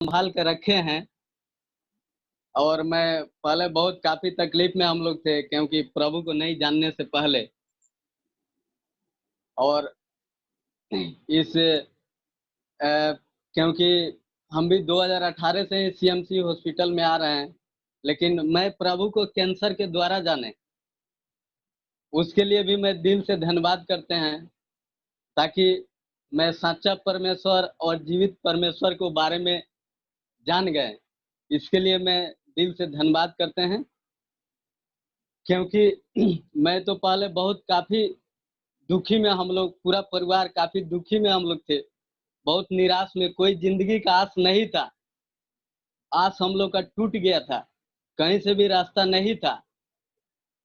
संभाल के रखे हैं। और मैं पहले बहुत काफ़ी तकलीफ़ में हम लोग थे, क्योंकि प्रभु को नहीं जानने से पहले। और इस क्योंकि हम भी 2018 से ही सीएमसी हॉस्पिटल में आ रहे हैं, लेकिन मैं प्रभु को कैंसर के द्वारा जाने, उसके लिए भी मैं दिल से धन्यवाद करते हैं, ताकि मैं सच्चा परमेश्वर और जीवित परमेश्वर को बारे में जान गए। इसके लिए मैं दिल से धन्यवाद करते हैं, क्योंकि मैं तो पहले बहुत काफ़ी दुखी में, हम लोग पूरा परिवार काफ़ी दुखी में हम लोग थे, बहुत निराश में, कोई ज़िंदगी का आस नहीं था। आस हम लोग का टूट गया था, कहीं से भी रास्ता नहीं था।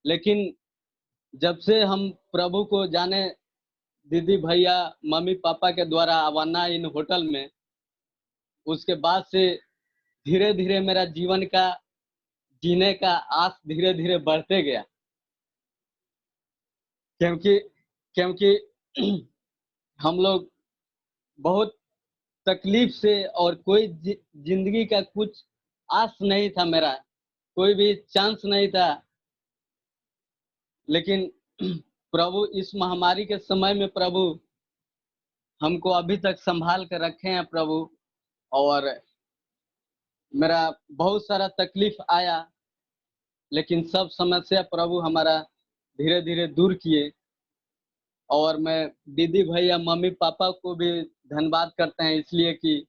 लेकिन जब से हम प्रभु को जाने, दीदी भैया मम्मी पापा के द्वारा अवाना इन होटल में, उसके बाद से धीरे धीरे मेरा जीवन का जीने का आस धीरे धीरे बढ़ते गया। क्योंकि क्योंकि हम लोग बहुत तकलीफ से, और कोई जिंदगी का कुछ आस नहीं था, मेरा कोई भी चांस नहीं था। लेकिन प्रभु इस महामारी के समय में प्रभु हमको अभी तक संभाल कर रखे हैं प्रभु। और मेरा बहुत सारा तकलीफ आया, लेकिन सब समस्या प्रभु हमारा धीरे धीरे दूर किए। और मैं दीदी भैया मम्मी पापा को भी धन्यवाद करते हैं, इसलिए कि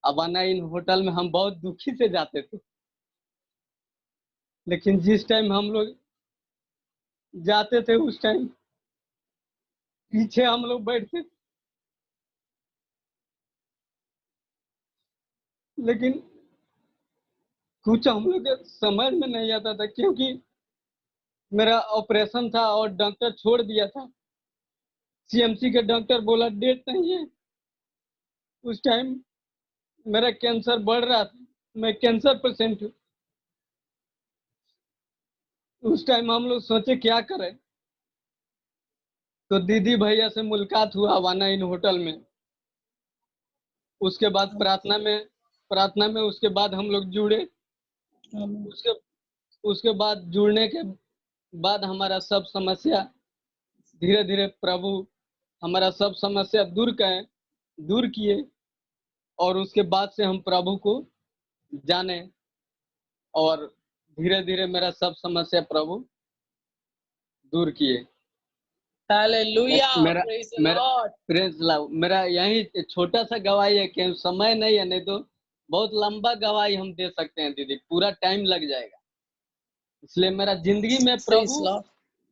अवाना इन होटल में हम बहुत दुखी से जाते थे, लेकिन जिस टाइम हम लोग जाते थे उस टाइम पीछे हम लोग बैठते, लेकिन कुछ हम लोग के समझ में नहीं आता था, क्योंकि मेरा ऑपरेशन था और डॉक्टर छोड़ दिया था। सीएमसी के डॉक्टर बोला डेट नहीं है। उस टाइम मेरा कैंसर बढ़ रहा था, मैं कैंसर पेशेंट हूँ। उस टाइम हम लोग सोचे क्या करें, तो दीदी भैया से मुलाकात हुआ अवाना इन होटल में। उसके बाद प्रार्थना में उसके बाद हम लोग जुड़े। उसके उसके बाद जुड़ने के बाद हमारा सब समस्या धीरे धीरे प्रभु हमारा सब समस्या दूर किए। और उसके बाद से हम प्रभु को जाने, और धीरे धीरे मेरा सब समस्या प्रभु दूर किए। Hallelujah. मेरा Praise the मेरा Lord. प्रेज लव मेरा यही छोटा सा गवाही है, कि समय नहीं है, नहीं तो बहुत लंबा गवाही हम दे सकते हैं दीदी, पूरा टाइम लग जाएगा। इसलिए मेरा जिंदगी में Praise प्रभु Lord.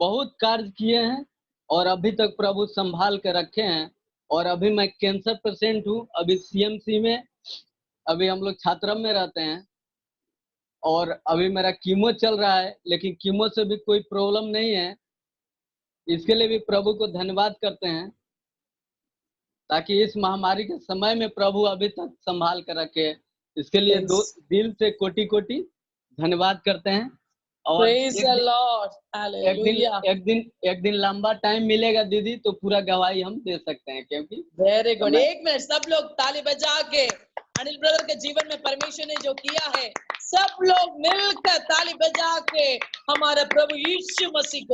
बहुत कार्य किए हैं, और अभी तक प्रभु संभाल के रखे हैं। और अभी मैं कैंसर पेशेंट हूँ, अभी सीएमसी में, अभी हम लोग छात्राम में रहते हैं, और अभी मेरा कीमो चल रहा है, लेकिन कीमो से भी कोई प्रॉब्लम नहीं है। इसके लिए भी प्रभु को धन्यवाद करते हैं, ताकि इस महामारी के समय में प्रभु अभी तक संभाल कर रखे। इसके लिए दिल से कोटि कोटि धन्यवाद करते हैं। और Praise the Lord. Hallelujah. एक दिन लंबा टाइम मिलेगा दीदी, तो पूरा गवाही हम दे सकते हैं, क्योंकि वेरी गुड। एक मिनट सब लोग ताली बजा के अनिल ब्रदर के जीवन में परमेश्वर ने जो किया है, सब लोग मिलकर ताली बजा के हमारे प्रभु यीशु मसीह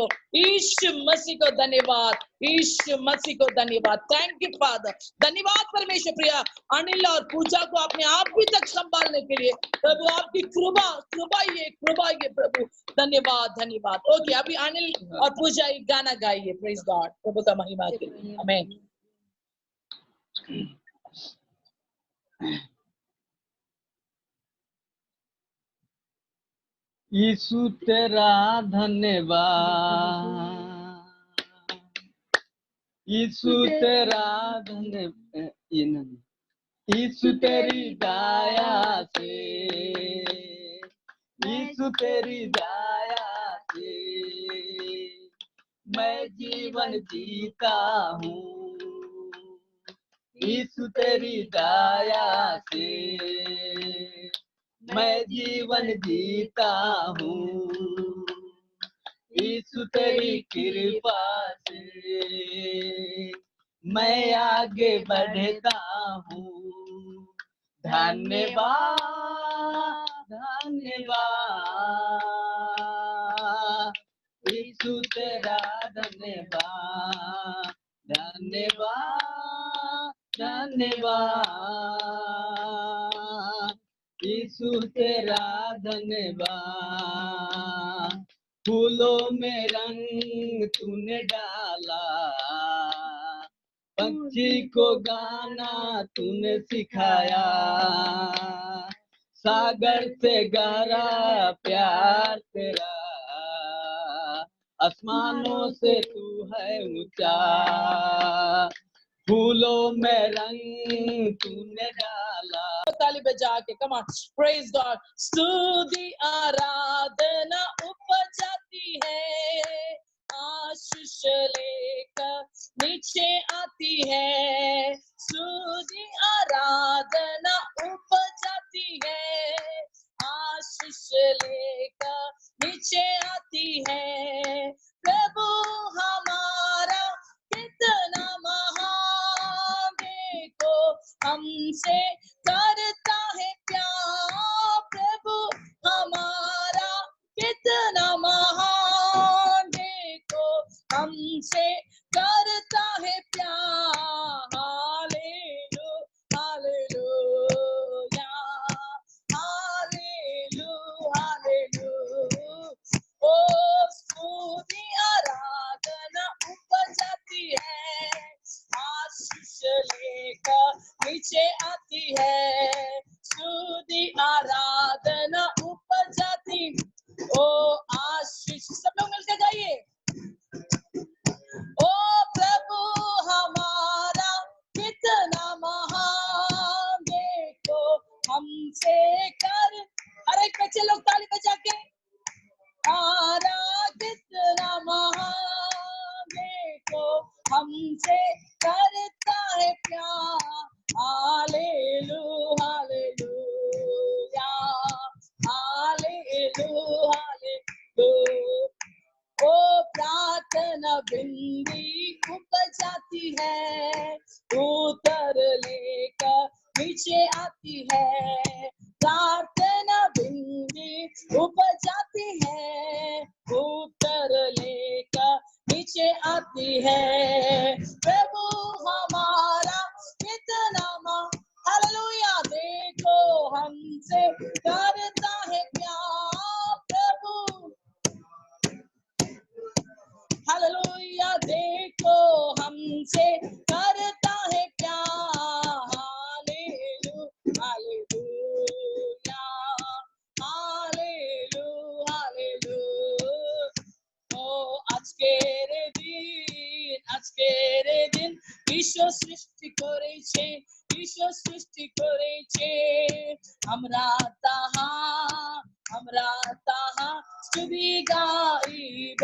को धन्यवाद, यीशु मसीह को धन्यवाद। थैंक यू फादर, धन्यवाद परमेश्वर। प्रिया अनिल और पूजा को अपने आप भी तक संभालने के लिए प्रभु आपकी कृपा ये प्रभु, धन्यवाद। ओके, अभी अनिल और पूजा एक गाना गाइए। प्रेज गॉड, प्रभु का महिमा के लिए। आमीन। यीशु तेरा धन्यवाद, यीशु तेरा धन्यवाद, यीशु तेरी दया से, यीशु तेरी दया से मैं जीवन जीता हूँ। यीशु तेरी दया से मैं जीवन जीता हूँ। यीशु तेरी कृपा से मैं आगे बढ़ता हूँ। धन्यवाद धन्यवाद यीशु तेरा धन्यवाद धन्यवाद धन्यवाद यीशु तेरा धन्यवाद फूलों में रंग तूने डाला पंछी को गाना तूने सिखाया सागर से गहरा प्यार तेरा आसमानों से तू है ऊंचा फूलों में रंग तूने डाला ताली बजा के come on praise God स्तुति आराधना उपजाती है आशीष लेकर नीचे आती है स्तुति आराधना उपजाती है आशीष लेकर नीचे आती है प्रभु हमारा कितना महान देखो हमसे करता है प्यार प्रभु हमारा कितना महान देखो हमसे करता है प्यार हालेलुया हालेलुया हालेलुया हालेलुया ओ स्तुति आराधना उपजाती है आशीष लेकर नीचे आती है स्तुति आराधना उपजाती ओ आशीष सब लोग मिलकर गाइए ओ प्रभु हमारा कितना महान देखो हमसे कर हर एक बच्चे लोग ताली बजा के हमारा कितना महान देखो हमसे करता है प्यार हालेलुया हालेलुया हालेलुया हालेलुया ओ प्रार्थना बिंदी उपजाती है उतर लेकर नीचे आती है प्रार्थना बिंदी उपजाती है उतर लेकर नीचे आती है प्रभु हमारा कितना हालेलुया देखो हमसे करता है प्यार प्रभु हालेलुया देखो हमसे करता है प्यार हालेलुया हालेलुया हालेलुया हालेलुया ओ आज के रे दिन ईश्वर सृष्टि करेছে ईश्वर सृष्टि करेছে আমরা তাহা स्तुति গাইব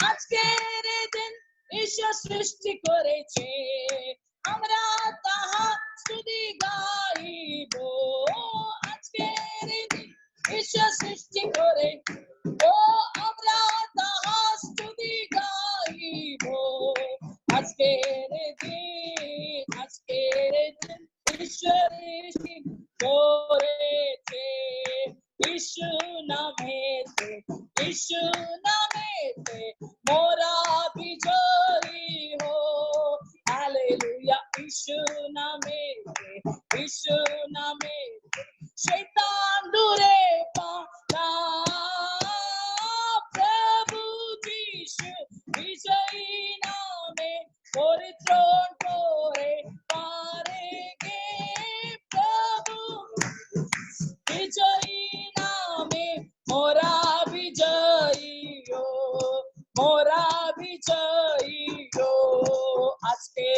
আজকের দিন ঈশ্বর সৃষ্টি করেছে আমরা তাহা स्तुति গাইব আজকের দিন ঈশ্বর সৃষ্টি করে ও আমরা তাহা स्तुति গাইব আজকের দিন ঈশ্বর সৃষ্টি করেছে यीशु नामेते मोरा विजयी हो हालेलुया यीशु नामेते शैतान दूरे पाला प्रभु यीशु विजयी नामे परित्रण करे पारेगे प्रभु विजयी नामे मोरा विजयी हो आज के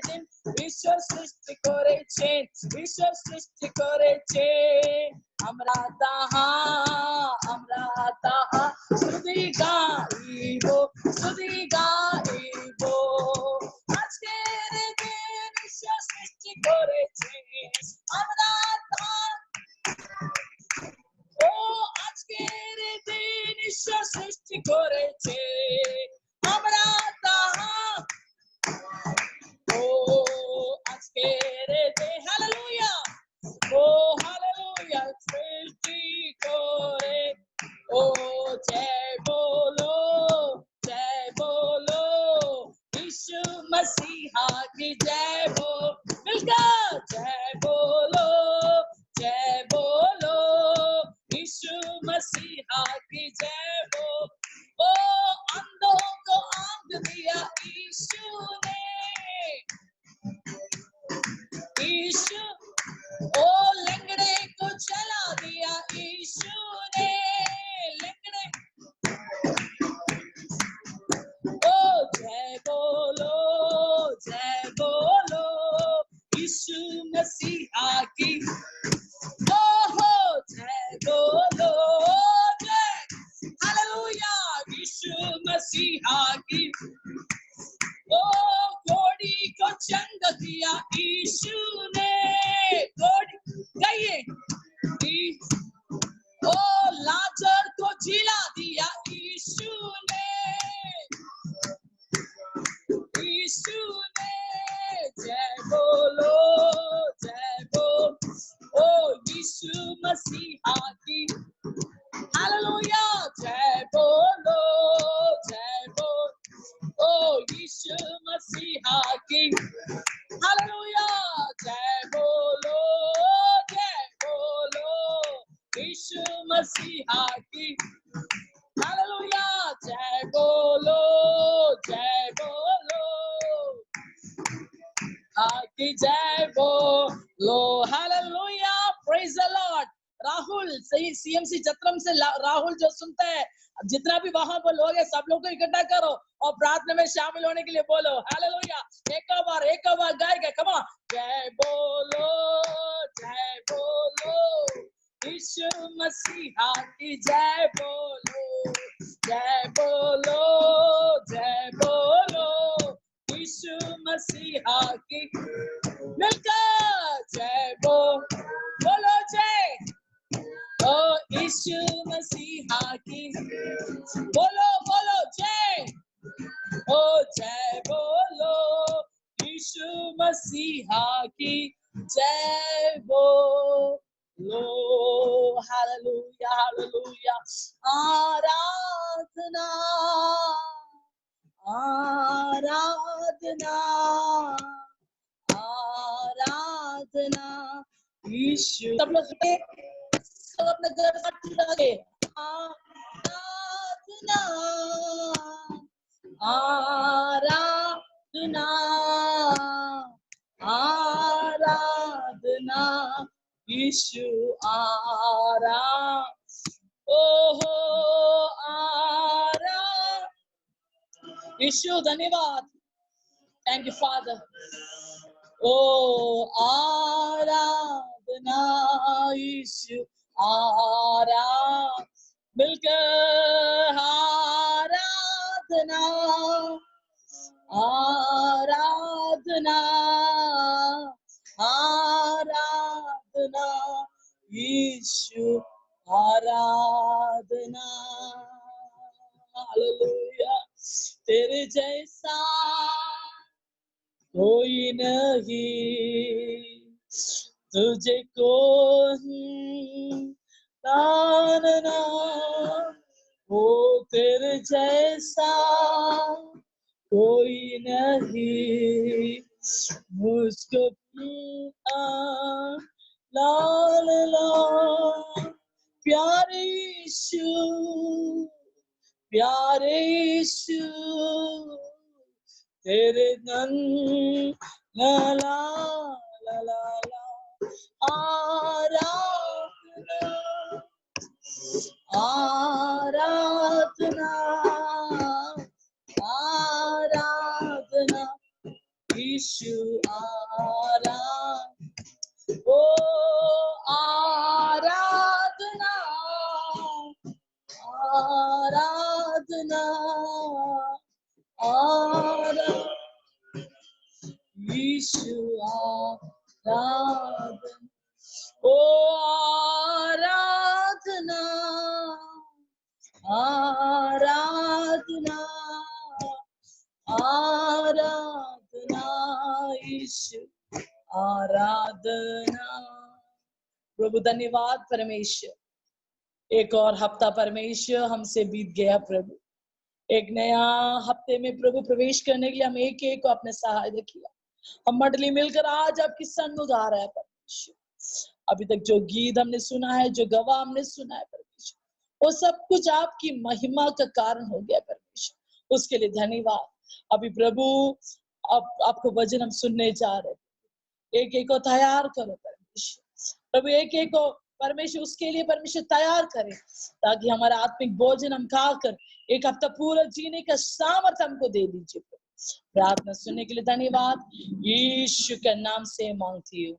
दिन ईश्वर सृष्टि করেছে আমরা তাহা स्तुति গাইব আজকের দিন ঈশ্বর সৃষ্টি করেছে আমরা ও আজকের দিন ঈশ্বর সৃষ্টি করেছে আমরা তাহা मसीहा की जय बोल, मिलकर जय बोलो, जय बोलो, यीशु मसीहा की जय बोल। ओ अंधों को आंख दिया यीशु ने, यीशु, ओ लंगड़े को चला दिया यीशु ने, लंगड़े, ओ जय बोलो, जय बोलो, यीशु मसीहा की, ओहो जय बोलो, जय, हालेलुया, यीशु मसीहा की, ओ घोड़ी को चंग दिया यीशु ने, घोड़ी गाइए, ओ लाजर को जिला दिया यीशु ने, यीशु ने, जय बोलो, जय बोल, ओ यीशु मसीहा की, हालेलुया, जय बोलो, जय बोल, ओ यीशु मसीहा की, हालेलुया, जय बोलो, यीशु मसीहा की, हालेलुया, जय बोलो, जय बोलो, आकी जय बोलो, hallelujah, praise the Lord. Rahul सही सीएमसी चत्रम से राहुल जो सुनता है, जितना भी वहां पर लोग है सब लोग को इकट्ठा करो और प्रार्थना में शामिल होने के लिए बोलो हालेलुया। एक बार गाएगा, कम ऑन, जय बोलो, जय बोलो, यीशु मसीहा की जय बोलो, जय बोलो, जय बोलो, यीशु मसीहा की, मिलकर जय बोलो, जय, ओ यीशु मसीहा की, बोलो बोलो जय, ओ जय बोलो, यीशु मसीहा की जय बोलो, हालेलुया, हालेलुया, आराधना, आराधना, आराधना, यीशु, सब लोग अपने घर आराधना, आराधना, आराधना, यीशु ओहो यीशु, धन्यवाद, थैंक यू फादर, ओ आराधना, यीशु मिलकर आराधना, आराधना, आराधना, यीशु आराधना, हालेलुया, तेरे जैसा कोई नहीं, तुझे कोई तानना, वो तेरे जैसा कोई नहीं, मुझको लाल लाल, प्यारे यीशु, प्यारे यीशु, तेरे नन ला ला ला ला ला, आराधना, आराधना, आराधना, यीशु ओ आराधना, आराधना, आराधना, यीशु आराधना, ओ आराधना, आराधना, आराधना, यीशु आराधना। प्रभु धन्यवाद परमेश्वर, एक और हफ्ता परमेश्वर हमसे बीत गया प्रभु, एक नया हफ्ते में प्रभु प्रवेश करने के लिए हम एक एक को अपने सहायता किया। हम मंडली मिलकर आज आपकी सन्मुख आ रहा है परमेश्वर। अभी तक जो गीत हमने सुना है, जो गवाह हमने सुना है परमेश्वर, वो सब कुछ आपकी महिमा का कारण हो गया परमेश्वर, उसके लिए धन्यवाद। अभी प्रभु आपको वचन हम सुनने जा रहे हैं, एक एक को तैयार करो परमेश्वर। प्रभु एक एक को परमेश्वर उसके लिए परमेश्वर तैयार करे, ताकि हमारा आत्मिक भोजन हम खाकर एक हफ्ता पूरा जीने का सामर्थ्य हमको दे दीजिए। प्रार्थना सुनने के लिए धन्यवाद, यीशु के नाम से मांगती हूँ,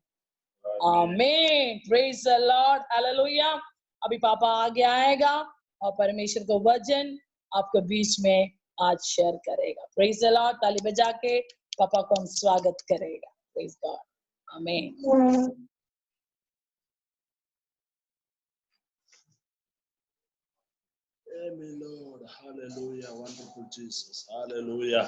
आमीन। Praise the Lord, hallelujah. अभी पापा आगे आएगा और परमेश्वर को वचन आपके बीच में आज शेयर करेगा। प्रेज द लॉर्ड, ताली बजा के पापा को हम स्वागत करेगा। प्रेज गॉड, आमीन। Amen, Lord. Hallelujah. Wonderful Jesus. Hallelujah.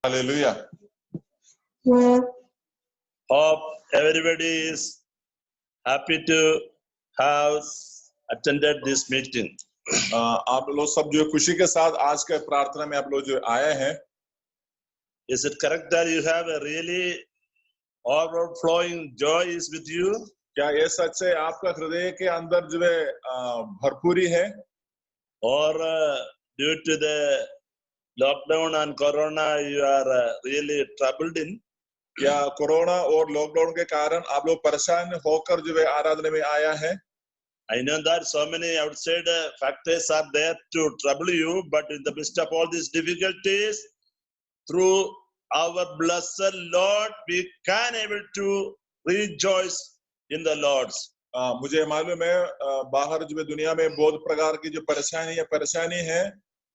Hallelujah. Hope everybody is happy to have attended this meeting. आप लोग सब जो खुशी के साथ आज के प्रार्थना में आप लोग जो आए हैं, Is it correct that you have a really overflowing joy is with you? क्या ये सच है आपका हृदय के अंदर जो है भरपूरी है, Or due to the lockdown and corona you are really troubled in? या कोरोना और लॉकडाउन के कारण आप लोग परेशान होकर जो है आराधना में आया है? I know that so many outside factors are there to trouble you, but in the midst of all these difficulties, through our blessed Lord, we can able to rejoice in the Lord. मुझे मालूम है बाहर जो है दुनिया में बहुत प्रकार की जो परेशानी है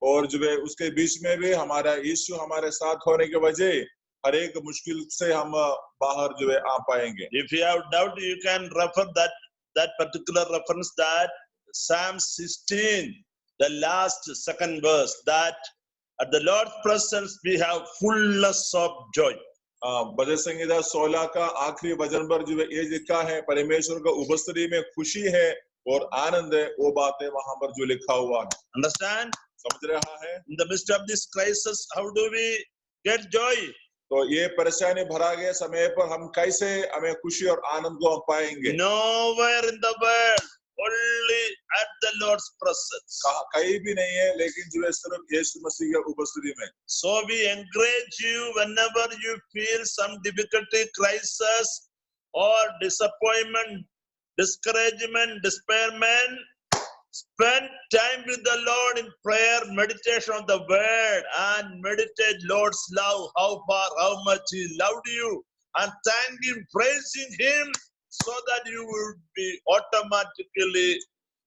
और जो है उसके बीच में भी हमारा यीशु हमारे साथ होने की वजह हर एक मुश्किल से हम बाहर जो है आ पाएंगे। If you have doubt, you can refer that particular reference, that Psalm 16, the last second verse, that at the Lord's presence we have fullness of joy. भजन संहिता 16 का आखिरी वचन पर जो है ये लिखा है, परमेश्वर का उपस्थिति में खुशी है और आनंद है, वो बातें वहां पर जो लिखा हुआ है। Understand? समझ रहा है? In the midst of this crisis, how do we get joy? तो ये परेशानी भरा गया समय पर हम कैसे हमें खुशी और आनंद को पाएंगे? Nowhere in the world, only at the Lord's presence. कहीं भी नहीं है, लेकिन जो है सिर्फ यीशु मसीह की उपस्थिति में। So we encourage you, whenever you feel some difficulty, crisis, or disappointment, discouragement, despairment, spend time with the Lord in prayer, meditation on the word, and meditate Lord's love, how far, how much He loved you, and thank Him, praising Him, so that you will be automatically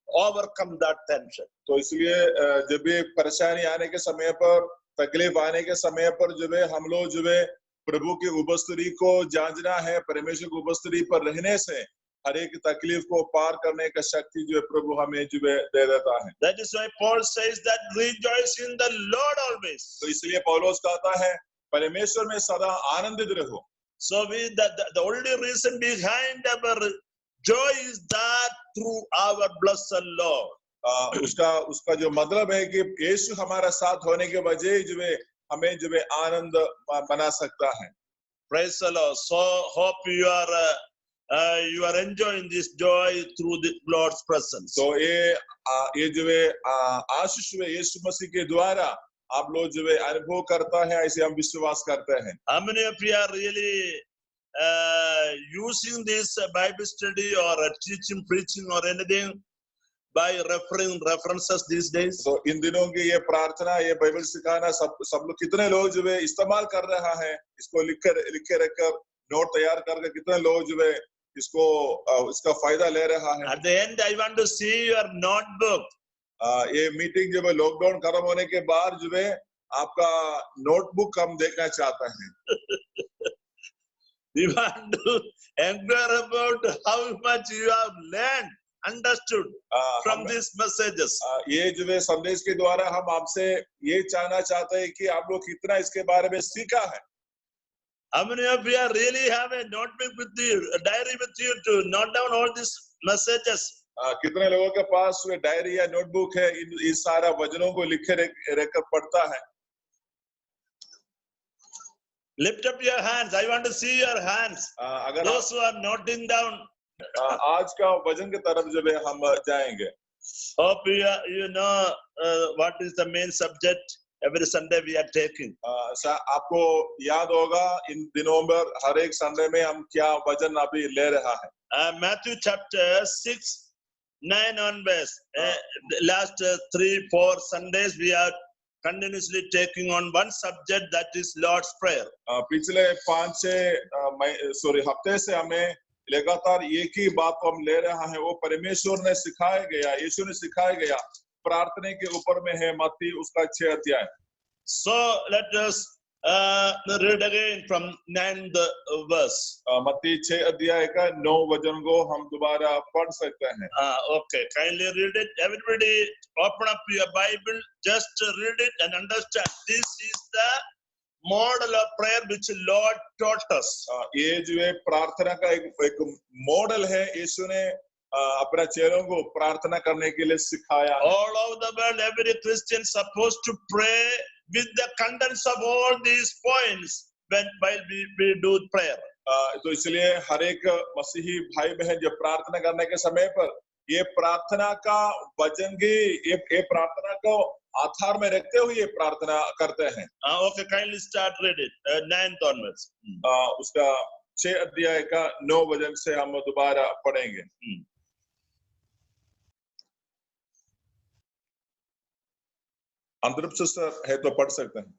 overcome that tension. तो इसलिए जब भी परेशानी आने के समय पर, तकलीफ आने के समय पर जो है हम लोग जो है प्रभु की उपस्थिति को जांचना है। परमेश्वर की उपस्थिति पर रहने से हर एक तकलीफ को पार करने का शक्ति जो है प्रभु हमें जो है दे देता है। That is why Paul says that rejoice in the Lord always. तो इसलिए पौलुस कहता है परमेश्वर में सदा आनंदित रहो। So the only reason behind our joy is that through our blessed Lord. उसका जो मतलब है कि यीशु हमारा साथ होने के वजह जो है हमें जो है आनंद बना सकता है। Praise the Lord. So hope you are enjoying this joy through the Lord's presence. तो ये जो है आशीष है यीशु मसीह के द्वारा आप लोग जो है अनुभव करता है, ऐसे हम विश्वास करते हैं। How many of you are really using this Bible study or teaching, preaching or anything by referring references these days? तो इन दिनों की ये प्रार्थना, ये बाइबल सिखाना सब लोग कितने लोग जो है इस्तेमाल कर रहा है, इसको लिखे रखकर नोट तैयार करके कितने लोग जो है इसका फायदा ले रहा है। At the end, I want to see your notebook. ये मीटिंग जो है लॉकडाउन खत्म होने के बाद जो है आपका नोटबुक हम देखना चाहते हैं। We want to inquire about how much you have learned, understood from these messages. ये जो है संदेश के द्वारा हम आपसे ये जानना चाहते हैं कि आप लोग कितना इसके बारे में सीखा है। How many of you are really have a notebook with you, a diary with you to note down all these messages? कितने लोगों के पास वे डायरी या नोटबुक है इन सारा वचनों को लिखे रहकर पढ़ता है? Lift up your hands. I want to see your hands. अगर Those who are noting down. आज का वचन की तरफ जब हम जाएंगे, Hope you know what is the main subject. Every Sunday we are taking. आपको याद होगा इन दिनों में हर एक संडे में हम क्या वचन अभी ले रहा है? Matthew chapter 6, 9 onwards. Last 3-4 Sundays we are continuously taking on one subject, that is Lord's Prayer. पिछले 5-6 हफ्ते से हमें लगातार एक ही बात को हम ले रहा है, वो परमेश्वर ने सिखाया गया, यीशु ने सिखाया गया प्रार्थना के ऊपर में है मत्ती उसका 6 अध्याय. So let us read again from 9th verse. मत्ती 6 अध्याय का 9 वचन को हम दोबारा पढ़ सकते हैं. Okay, kindly read it. Everybody open up your Bible, just read it and understand. This is the model of prayer which Lord taught us. ये जो है प्रार्थना का एक मॉडल है, यीशु ने अपने चेलों को प्रार्थना करने के लिए सिखाया. All over the world, every Christian supposed to pray with the contents of all these points while we do prayer. तो इसलिए हर एक मसीही भाई बहन जब प्रार्थना करने के समय पर ये प्रार्थना का वचन की ये प्रार्थना को आधार में रखते हुए ये प्रार्थना करते हैं. Okay, kindly start read it. 9th onwards. उसका 6 अध्याय का 9 वचन से हम दोबारा पढ़ेंगे. अंतरिक्ष सिस्टर है तो पढ़ सकते हैं.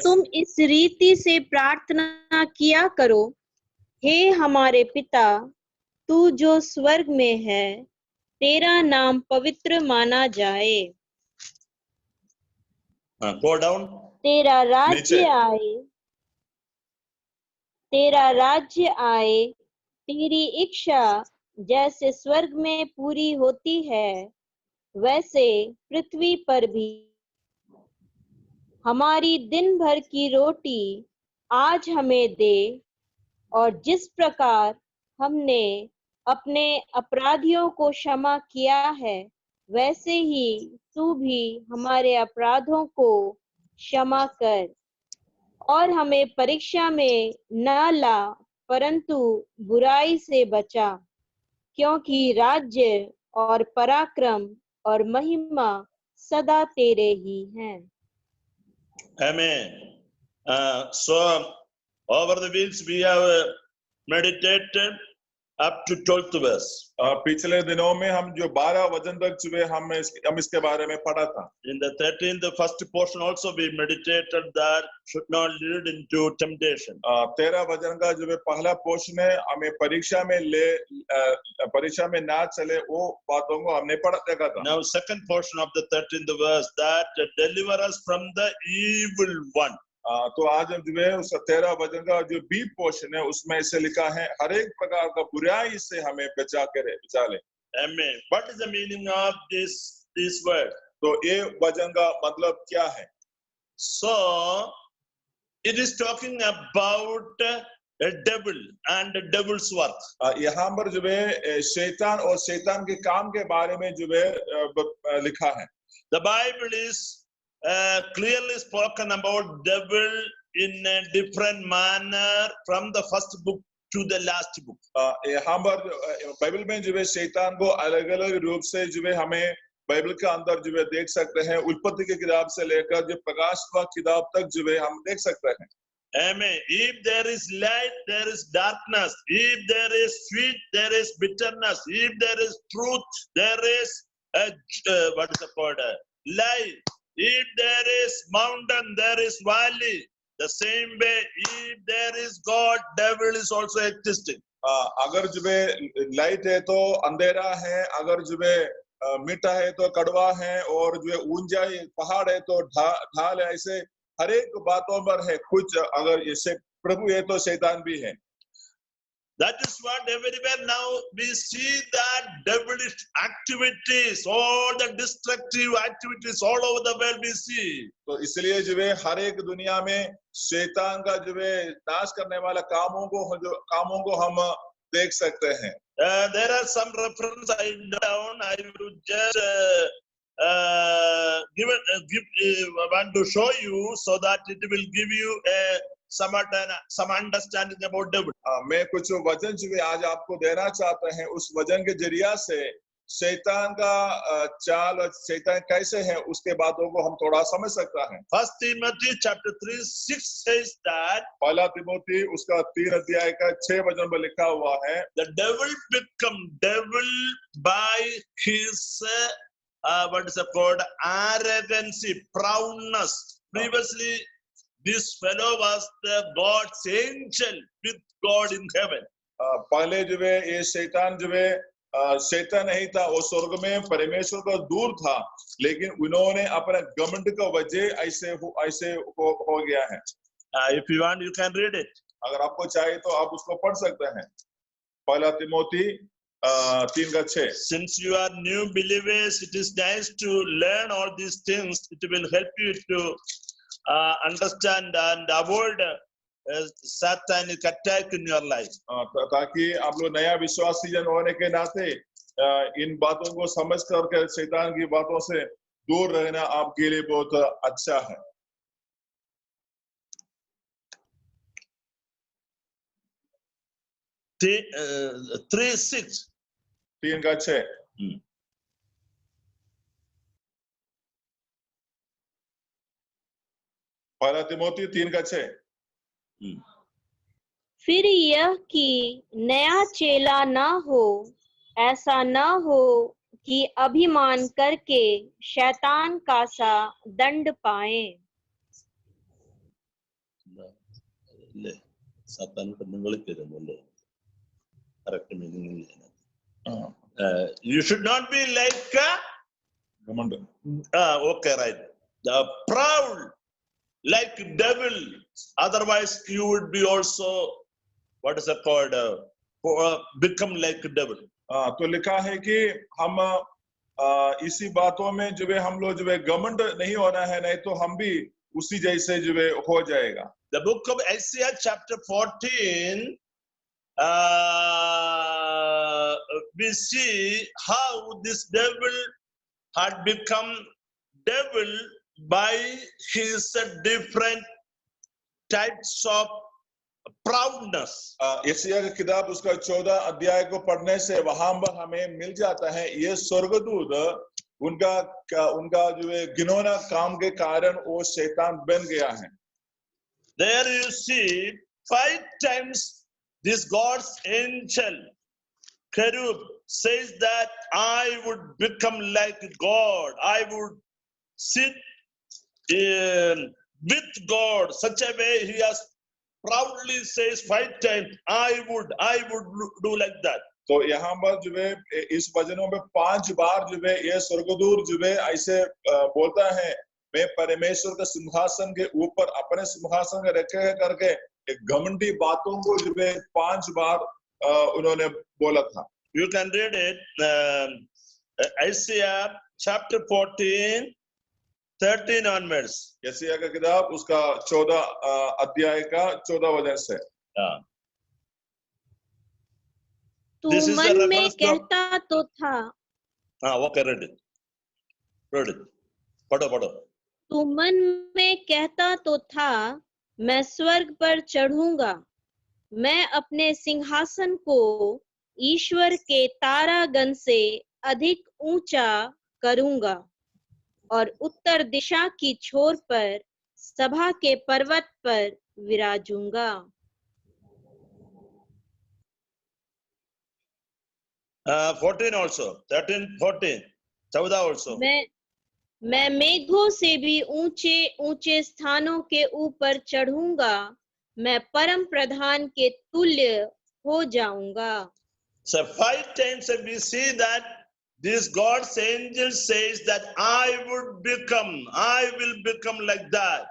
तुम इस रीति से प्रार्थना किया करो, हे हमारे पिता, तू जो स्वर्ग में है, तेरा नाम पवित्र माना जाए. Go down. तेरा राज्य आए, तेरी इच्छा जैसे स्वर्ग में पूरी होती है, वैसे पृथ्वी पर भी. हमारी दिन भर की रोटी आज हमें दे, और जिस प्रकार हमने अपने अपराधियों को क्षमा किया है, वैसे ही तू भी हमारे अपराधों को क्षमा कर, और हमें परीक्षा में न ला, परंतु बुराई से बचा, क्योंकि राज्य और पराक्रम और महिमा सदा तेरे ही हैं. Amen. So over the weeks we have meditated up to 12th verse. पिछले दिनों में हम जो 12 वचन तक जो हम इसके बारे में पढ़ा था. In the 13th, the first portion also we meditated that should not lead into temptation. 13 वचन का जो पहला पोर्शन है, हमें परीक्षा में ना चले वो बातों को हमने पढ़ा देखा था. Now second portion of the 13th verse, that deliver us from the evil one. तो आज हम जो है उस 13 वचन का जो बी पोर्शन है उसमें ऐसे लिखा है, हर एक प्रकार का बुराई से हमें बचा ले. Amen. What is the meaning of this word? तो ये वचन का मतलब क्या है? So it is talking about a devil and a devil's work. यहाँ पर जो है शैतान और शैतान के काम के बारे में जो है लिखा है. The Bible is clearly spoken about devil in a different manner from the first book to the last book. यहाँ पर बाइबल में जो है शैतान को अलग-अलग रूप से जो है हमें बाइबल के अंदर जो है देख सकते हैं. उत्पत्ति की किताब से लेकर जो प्रकाश की किताब तक जो है हम देख सकते हैं. Amen. If there is light, there is darkness. If there is sweet, there is bitterness. If there is truth, there is what is the word? Lie. If there is mountain, there is valley. The same way, if there is God, devil is also existing. अगर जो है light है तो अंधेरा है, अगर जो है मीठा है तो कड़वा है, और जो है ऊंचाई पहाड़ है तो ढाल है, ऐसे हर एक बातों पर है कुछ। अगर इसे प्रभु है तो शैतान भी है। That is what everywhere now we see that devilish activities, all the destructive activities all over the world we see. तो इसलिए जो है हर एक दुनिया में शैतान का जो है नाश करने वाला कामों को हम देख सकते हैं। There are some reference I down. I will just want to show you so that it will give you some understanding about devil. मैं कुछ वचन जो है आज आपको देना चाहता है, उस वचन के जरिया से शैतान का चाल और शैतान कैसे है उसके बातों को हम थोड़ा समझ सकता है। 1 Timothy chapter 3:6 says that पहला तिमोथी उसका 3 अध्याय का 6 वचन में लिखा हुआ है, the devil become devil by his what is it called, arrogancy, proudness. Previously this fellow was the God's angel with God in heaven. पहले जो है ये शैतान जो है शैतान नहीं था, वो स्वर्ग में परमेश्वर का दूर था, लेकिन उन्होंने अपने घमंड का वजह ऐसे हो गया है। If you want, you can read it. अगर आपको चाहिए तो आप उसको पढ़ सकते हैं। पहला Timothy 3:6। Since you are new believers, it is nice to learn all these things. It will help you to understand and avoid satanic attack in your life. ताकि आप लोग नया विश्वासी जन होने के नाते इन बातों को समझ करके शैतान की बातों से दूर रहना आपके लिए बहुत अच्छा है। 3:6. 3:6। पहला तिमोथी 3:6। फिर यह कि नया चेला ना हो, ऐसा ना हो कि अभिमान करके शैतान का सा दंड पाए। You should not be like okay, right, the proud like devil, otherwise you would be also what is it called become like devil. तो लिखा है कि हम इसी बातों में जो है हम लोग जो है घमंड नहीं होना है, नहीं तो हम भी उसी जैसे जो है हो जाएगा। The book of Isaiah chapter 14 we see how this devil had become devil by his different types of proudness. यशायाह की किताब उसका 14 अध्याय को पढ़ने से वहां पर हमें मिल जाता है ये स्वर्गदूत उनका जो है घिनौना काम के कारण वो शैतान बन गया है। There you see 5 times this God's angel cherub says that I would become like God, I would sit with God, such a way he has proudly says 5 times I would do like that. तो यहाँ पर जो है इस वचनों में 5 बार जो है ये स्वर्गदूत जो है ऐसे बोलता है, मैं परमेश्वर के सिंहासन के ऊपर अपने सिंहासन में रखे करके एक घमंडी बातों को जो है 5 बार उन्होंने बोला था। You can read it, Isaiah chapter 14 13 onwards. यशायाह का किताब उसका 14 अध्याय का 14 वचन से। तू मन में कहता तो था। Okay, read it. पढ़ो। तू मन में कहता तो था मैं स्वर्ग पर चढ़ूंगा, मैं अपने सिंहासन को ईश्वर के तारागण से अधिक ऊंचा करूंगा और उत्तर दिशा की छोर पर सभा के पर्वत पर विराजूंगा। 14 also, 13, 14, 14 also. मैं मेघों से भी ऊंचे ऊंचे स्थानों के ऊपर चढ़ूंगा, मैं परम प्रधान के तुल्य हो जाऊंगा। So 5 times we see that this God's angel says that I will become like that.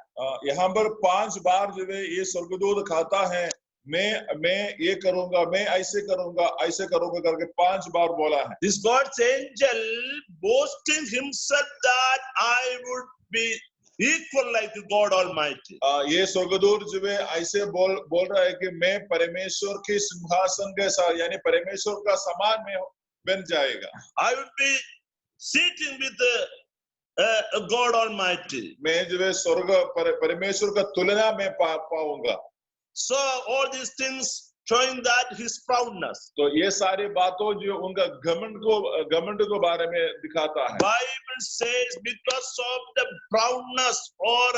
यहाँ पर 5 बार जो है ये स्वर्गदूत खाता है, मैं ये करूंगा, मैं ऐसे करूंगा करके 5 बार बोला है। This God's angel boasting himself that I would be equal like God Almighty. ये स्वर्गदूत जो है ऐसे बोल रहा है कि मैं परमेश्वर के सिंहासन के साथ, यानी परमेश्वर का समान में बन जाएगा। I would be sitting with God Almighty. मैं जो है स्वर्ग परमेश्वर का तुलना में पाऊंगा। So all these things showing that his proudness. तो ये सारी बातों जो उनका घमंड को बारे में दिखाता है। Bible says because of the proudness or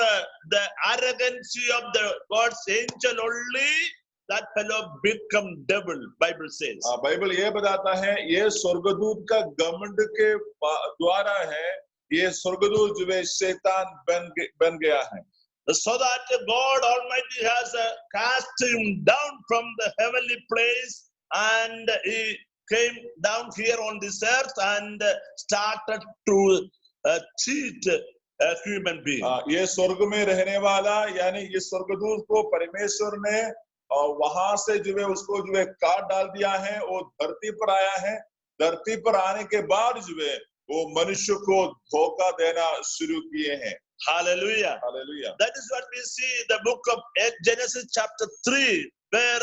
the arrogancy of the God's angel only, that fellow become devil. Bible says. Bible ये बताता है ये स्वर्गदूत का घमंड के द्वारा है, ये स्वर्गदूत जो है शैतान बन गया है। So that God Almighty has cast him down from the heavenly place, and he came down here on this earth and started to cheat a human being. ये स्वर्ग में रहने वाला यानी ये स्वर्गदूत को परमेश्वर ने वहां से जो है उसको जो है काट डाल दिया है, वो धरती पर आया है। धरती पर आने के बाद जो है वो मनुष्य को धोखा देना शुरू किए हैं। Hallelujah. Hallelujah. That is what we see in the book of Genesis chapter 3, where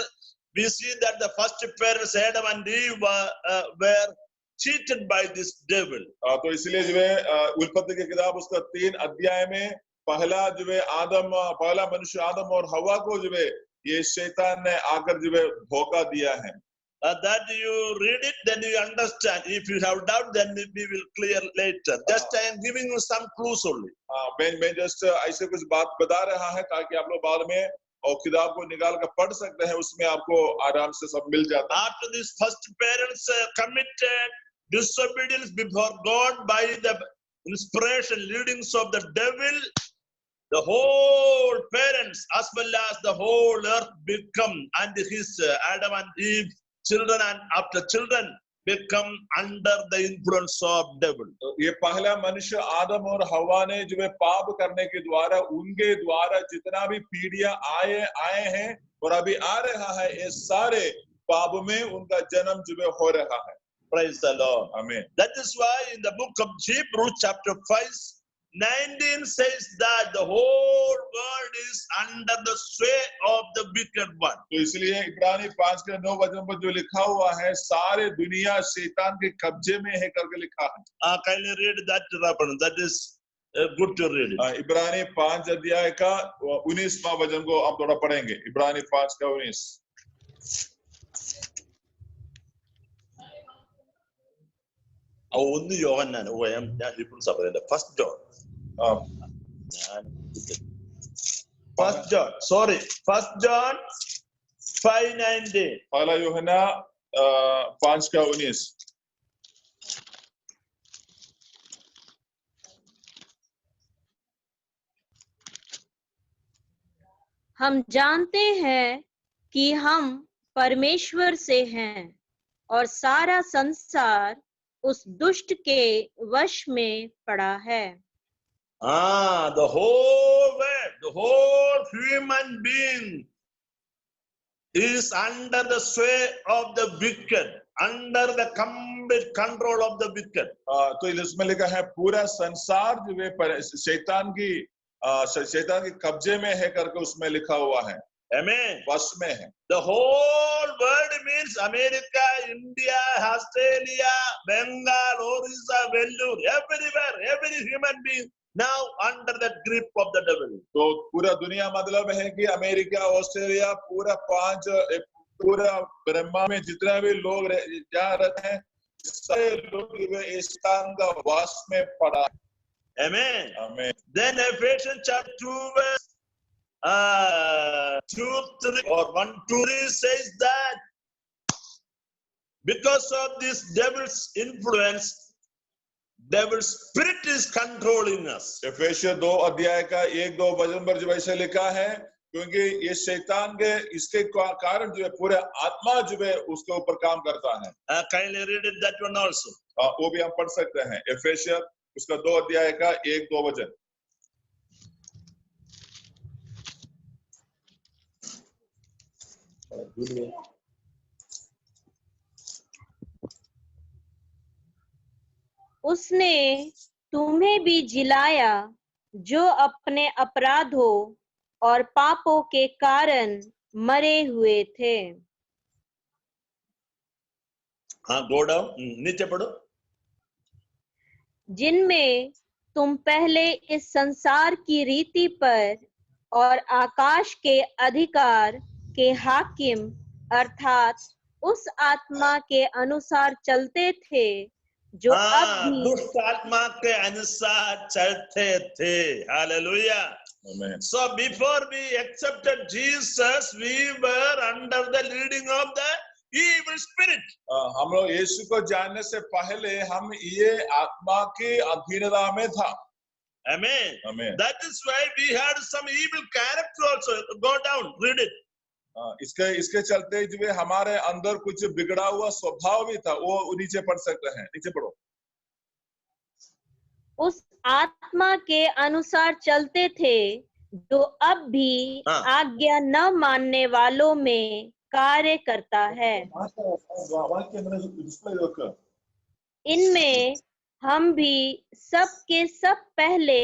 we see that the first parents Adam and Eve were cheated by this devil. तो इसलिए जो है उत्पत्ति की किताब उसका 3 अध्याय में पहला मनुष्य आदम और हवा को जो है ये शैतान ने आकर जो है धोखा दिया है। That you read it, then you understand. If you have doubt, then we will clear later. Just I am giving you some clues only. मैं just ऐसे कुछ बात बता रहा है ताकि आप लोग बाद में और किताब को निकाल कर पढ़ सकते हैं, उसमें आपको आराम से सब मिल जाता है। After these first parents committed disobedience before God by the inspiration, leadings of the devil, the whole parents as well as the whole earth become, and his Adam and Eve children and after children become under the influence of devil. ये पहला मनुष्य आदम और हवा ने जो है पाप करने के द्वारा उनके द्वारा जितना भी पीढ़ियां आए हैं और अभी आ रहा है, ये सारे पाप में उनका जन्म जो है हो रहा है। Praise the Lord. Amen. That is why in the book of Hebrews chapter 5:19 says that the whole world is under the sway of the wicked one. तो इसलिए इब्रानी 5 के 9 वचन पर जो लिखा हुआ है, सारे दुनिया शैतान के कब्जे में है करके लिखा है। Can you read that, Rabban? That is good to read it. इब्रानी 5 अध्याय का 19वां वचन को आप थोड़ा पढ़ेंगे। इब्रानी 5 का 19। ഒന്ന് യോഹന്നാൻ ഞാൻ ഹിബ്രൂസ് പറയുന്നത് ഫസ്റ്റ് ജോൺ ഫസ്റ്റ് ജോൺ 5:19 पहला यूहन्ना 5 का 19। हम जानते हैं कि हम परमेश्वर से हैं और सारा संसार उस दुष्ट के वश में पड़ा है। The whole world, the whole human being is under the sway of the wicked, under the complete control of the wicked. तो इसमें लिखा है पूरा संसार जो है शैतान के कब्जे में है करके उसमें लिखा हुआ है। Amen. वश में है। The whole world means America, India, Australia, Bengal, Orissa, Vellore, everywhere, every human being now under the grip of the devil. तो पूरा दुनिया मतलब है कि अमेरिका, ऑस्ट्रेलिया, पूरा ब्रह्मा में जितना भी लोग जहाँ रहते हैं, सारे लोग शैतान का वश में पड़ा। Amen. Amen. Then Ephesians chapter 2 verse 2-3 or 1-3 says that because of this devil's influence, devil's spirit is controlling us. एफेसियर 2 अध्याय का 1-2 वचन पर जब ऐसे लिखा है क्योंकि ये शैतान के इसके कारण जो है पूरे आत्मा जो है उसके ऊपर काम करता है। Kindly read it, that one also. वो भी हम पढ़ सकते हैं, एफेसियर उसका 2 अध्याय का 1-2 वचन। उसने तुम्हें भी जिलाया जो अपने अपराधों और पापों के कारण मरे हुए थे। हाँ, go down, नीचे पढ़ो। जिनमें तुम पहले इस संसार की रीति पर और आकाश के अधिकार के हाकिम अर्थात उस आत्मा के अनुसार चलते थे जो अब भी दुष्ट आत्मा के अनुसार चलते थे। Hallelujah. Amen. So before we accepted Jesus, we were under the leading of the evil spirit. हम लोग यीशु को जानने से पहले हम ये आत्मा की अधीनता में था। Amen. Amen. That is why we had some evil character also. Go down, read it. इसके चलते जो है हमारे अंदर कुछ बिगड़ा हुआ स्वभाव भी था, वो नीचे पढ़ सकते हैं, नीचे पढ़ो। उस आत्मा के अनुसार चलते थे जो अब भी आज्ञा न मानने वालों में कार्य करता है। इनमें हम भी सब के सब पहले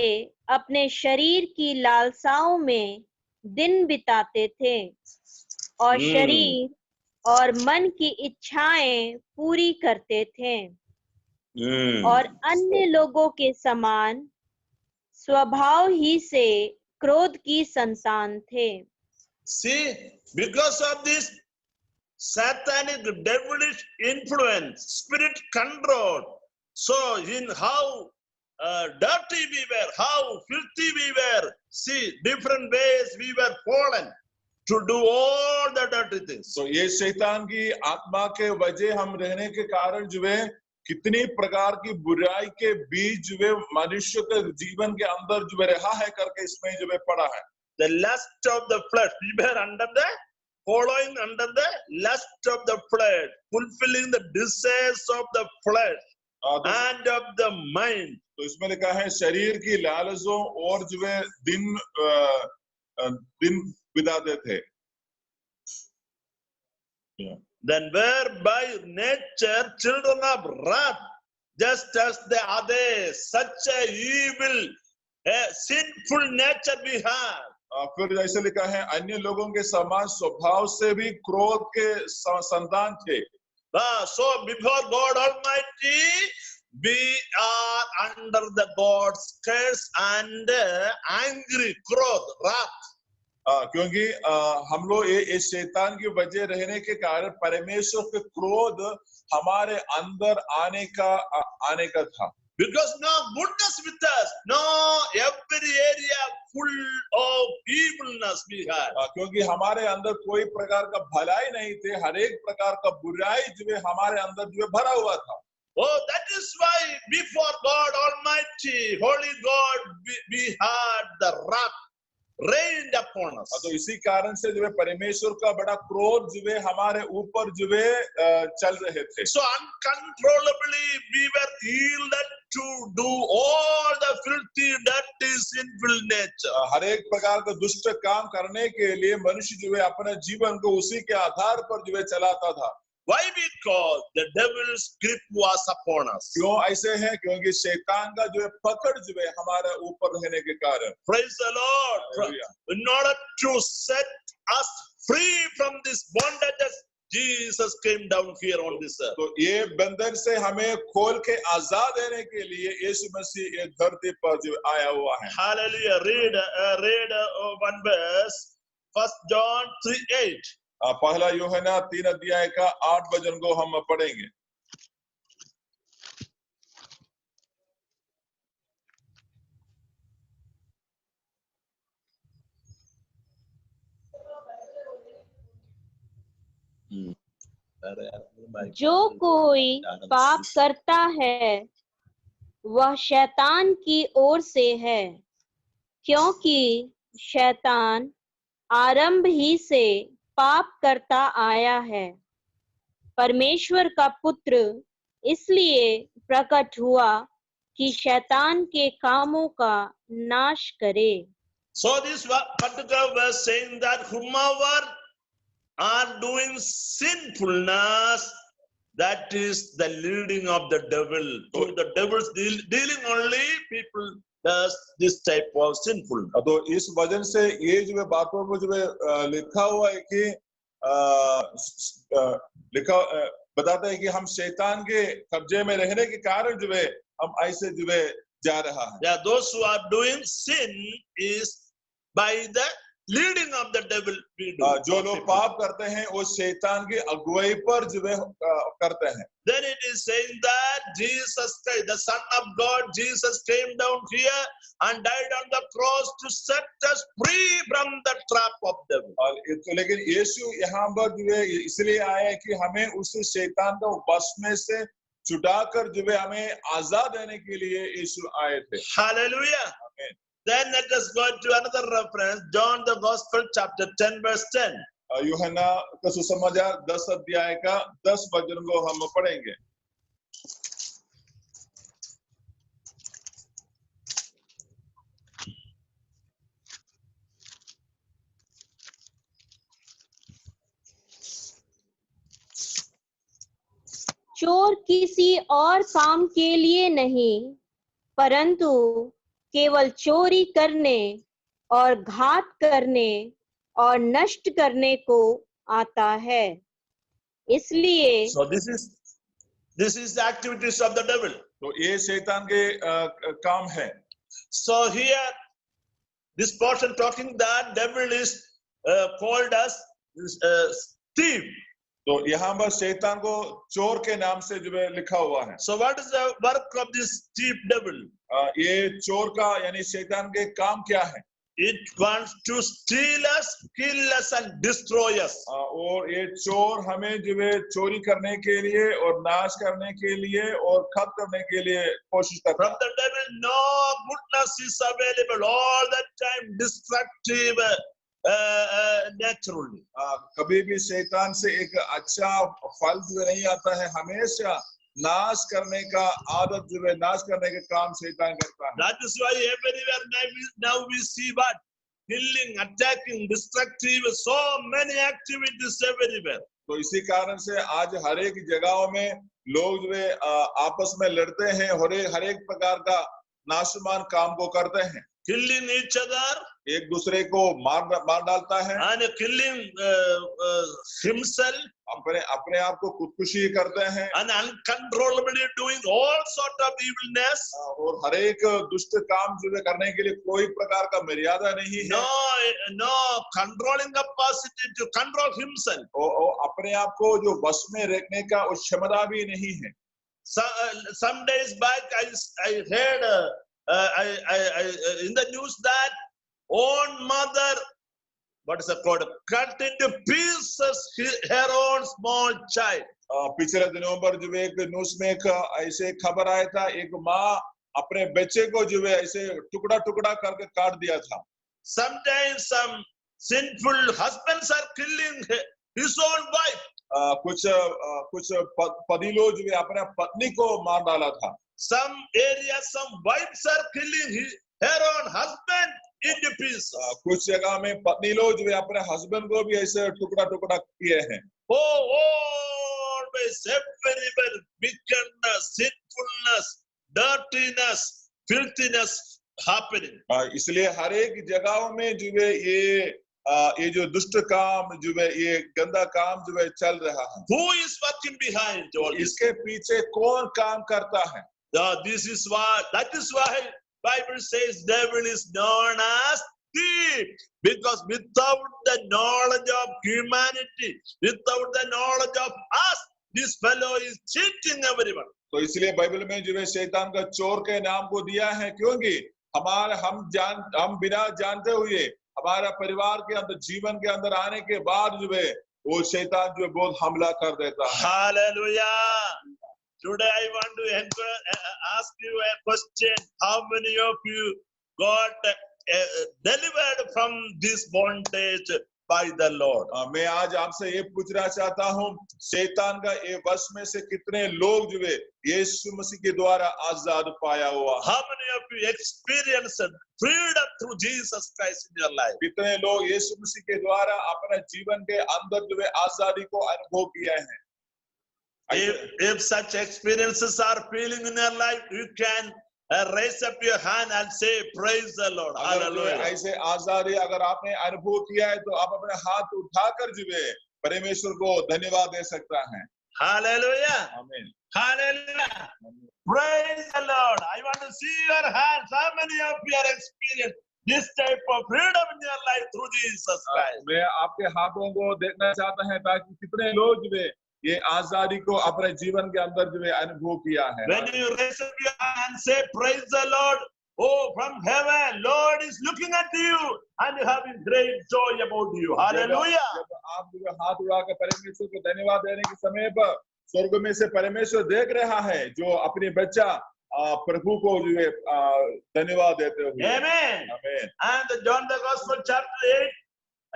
अपने शरीर की लालसाओं में दिन बिताते थे और शरीर और मन की इच्छाएं पूरी करते थे और अन्य लोगों के समान स्वभाव ही से क्रोध की संतान थे। See, because of this satanic devilish influence, spirit control, so in how dirty we were, how filthy we were, see, different ways we were fallen to do all the dirty things. तो ये शैतान की आत्मा के वजह हम रहने के कारण जो है कितनी प्रकार की बुराई के बीच जो है मनुष्य के जीवन के अंदर जो है रहा है करके इसमें जो है पड़ा है। The lust of the flesh, we were under the following under the lust of the flesh, fulfilling the desires of the flesh and of the mind. तो इसमें लिखा है शरीर की लालचों और जो है दिन बिताते थे। Then were by nature children of wrath, just as the others, such a evil, sinful nature we have. फिर ऐसे लिखा है अन्य लोगों के समान स्वभाव से भी क्रोध के संतान थे। So before God Almighty, we are under the God's curse and angry, क्रोध, wrath. क्योंकि हम लोग ये शैतान की वजह रहने के कारण परमेश्वर के क्रोध हमारे अंदर आने का था। Because no goodness with us, no every area full of evilness we had. क्योंकि हमारे अंदर कोई प्रकार का भलाई नहीं थे, हर एक प्रकार का बुराई जो है हमारे अंदर जो है भरा हुआ था। Oh, that is why before God Almighty, Holy God, we had the wrath rained upon us. तो इसी कारण से जो है परमेश्वर का बड़ा क्रोध जो है हमारे ऊपर जो है चल रहे थे। So uncontrollably we were yielded to do all the filthy, dirty, sinful nature. हर एक प्रकार का दुष्ट काम करने के लिए मनुष्य जो है अपने जीवन को उसी के आधार पर जो है चलाता था। Why? Because the devil's grip was upon us. क्यों ऐसे है? क्योंकि शैतान का जो है पकड़ जो है हमारे ऊपर रहने के कारण। Praise the Lord. In order to set us free from this bondages, Jesus came down here on this earth. तो ये बंधन से हमें खोल के आजाद देने के लिए यीशु मसीह ये धरती पर जो आया हुआ है। Hallelujah. Read one verse. 1 John 3:8. पहला यूहन्ना 3 अध्याय का 8 वचन को हम पढ़ेंगे। जो कोई पाप करता है वह शैतान की ओर से है, क्योंकि शैतान आरंभ ही से पाप करता आया है। परमेश्वर का पुत्र इसलिए प्रकट हुआ कि शैतान के कामों का नाश करे। So this particular verse saying that whomever are doing sinfulness, that is the leading of the devil. So the devil's dealing only people does this type of sinfulness. तो इस वजह से ये जो है बातों में जो है लिखा हुआ है कि लिखा बताता है कि हम शैतान के कब्जे में रहने के कारण जो है हम ऐसे जो है जा रहा है। Yeah, those who are doing sin is by the leading of the devil. जो लोग पाप करते हैं वो शैतान की अगुवाई पर जो है करते हैं। Then it is saying that Jesus Christ, the Son of God, Jesus came down here and died on the cross to set us free from the trap of devil. लेकिन यीशु यहाँ पर जो है इसलिए आया है कि हमें उस शैतान का वश में से छुटाकर जो है हमें आजाद रहने के लिए यीशु आए थे। Hallelujah. Amen. Then let us go to another reference, John the Gospel chapter 10 verse 10. यूहन्ना का सुसमाचार 10 अध्याय का 10 वचन को हम पढ़ेंगे। चोर किसी और काम के लिए नहीं, परंतु केवल चोरी करने और घात करने और नष्ट करने को आता है। इसलिए So this is the activities of the devil. तो ये शैतान के काम है। So here this portion talking that devil is called as thief. तो यहाँ पर शैतान को चोर के नाम से जो है लिखा हुआ है। So what is the work of this thief devil? ये चोर का यानी शैतान के काम क्या है? It wants to steal us, kill us and destroy us. और ये चोर हमें जो है चोरी करने के लिए और नाश करने के लिए और खत्म करने के लिए कोशिश करता है। From the devil no goodness is available, all the time destructive naturally. कभी भी शैतान से एक अच्छा फल जो नहीं आता है, हमेशा नाश करने का आदत जो है नाश करने के काम शैतान करता है। That is why everywhere now we see what killing, attacking, destructive, so many activities everywhere. तो इसी कारण से आज हर एक जगहों में लोग जो है आपस में लड़ते हैं और हर एक प्रकार का नाशवान काम को करते हैं। Killing each other, एक दूसरे को मार डालता है, and killing himself, अपने आप को खुदकुशी करते हैं, and uncontrollably doing all sort of evilness. और हर एक दुष्ट काम जो है करने के लिए कोई प्रकार का मर्यादा नहीं है। No controlling capacity to control himself. अपने आप को जो वश में रखने का उस क्षमता भी नहीं है। Some days back I heard in the news that own mother, what is it called, cut into pieces her own small child. पिछले दिनों पर जो एक न्यूज में एक ऐसे खबर आया था, एक माँ अपने बच्चे को जो है ऐसे टुकड़ा टुकड़ा करके काट दिया था। Sometimes some sinful husbands are killing his own wife. कुछ पति लोग जो है अपने पत्नी को मार डाला था। Some areas, some wives are killing her own husband into pieces. कुछ जगह में पत्नी लोग जो है अपने हस्बैंड को भी ऐसे टुकड़ा टुकड़ा किए हैं। Always everywhere wickedness, sinfulness, dirtiness, filthiness happening. इसलिए हर एक जगहों में जो है ये जो दुष्ट काम जो है ये गंदा काम जो है चल रहा है। Who is working behind all this? इसके पीछे कौन काम करता है? That is why Bible says devil is known as thief, because without the knowledge of humanity, without the knowledge of us, this fellow is cheating everyone. तो इसलिए Bible में जो है शैतान का चोर के नाम को दिया है, क्योंकि हम बिना जानते हुए हमारा परिवार के अंदर जीवन के अंदर आने के बाद जो है वो शैतान जो है बहुत हमला कर देता है। Hallelujah. Today I want to ask you a question. How many of you got delivered from this bondage by the Lord. मैं आज आपसे ये पूछना चाहता हूँ, शैतान का ये वश में से कितने लोग जो है यीशु मसीह के द्वारा आजाद पाया हुआ? How many of you experienced freedom through Jesus Christ in your life? कितने लोग यीशु मसीह के द्वारा अपने जीवन के अंदर जो है आजादी को अनुभव किया है? If such experiences are feeling in your life, you can raise up your hand and say, praise the Lord. Hallelujah. ऐसे आजादी अगर आपने अनुभव किया है तो आप अपने हाथ उठाकर जो है परमेश्वर को धन्यवाद दे सकता है। Hallelujah. आमीन। Hallelujah. Praise the Lord. I want to see your hands. How many of you are experienced this type of freedom in your life through Jesus Christ? मैं आपके हाथों को देखना चाहता है ताकि कितने लोग जो है ये आजादी को अपने जीवन के अंदर जो है अनुभव किया है। When you raise up your hand and say, praise the Lord, oh, from heaven, Lord is looking at you and having great joy about you. Hallelujah. जब आप जो है हाथ उठाकर परमेश्वर को धन्यवाद देने के समय पर स्वर्ग में से परमेश्वर देख रहा है जो अपने बच्चा प्रभु को जो है धन्यवाद देते हुए। Amen. आमीन। And John the Gospel chapter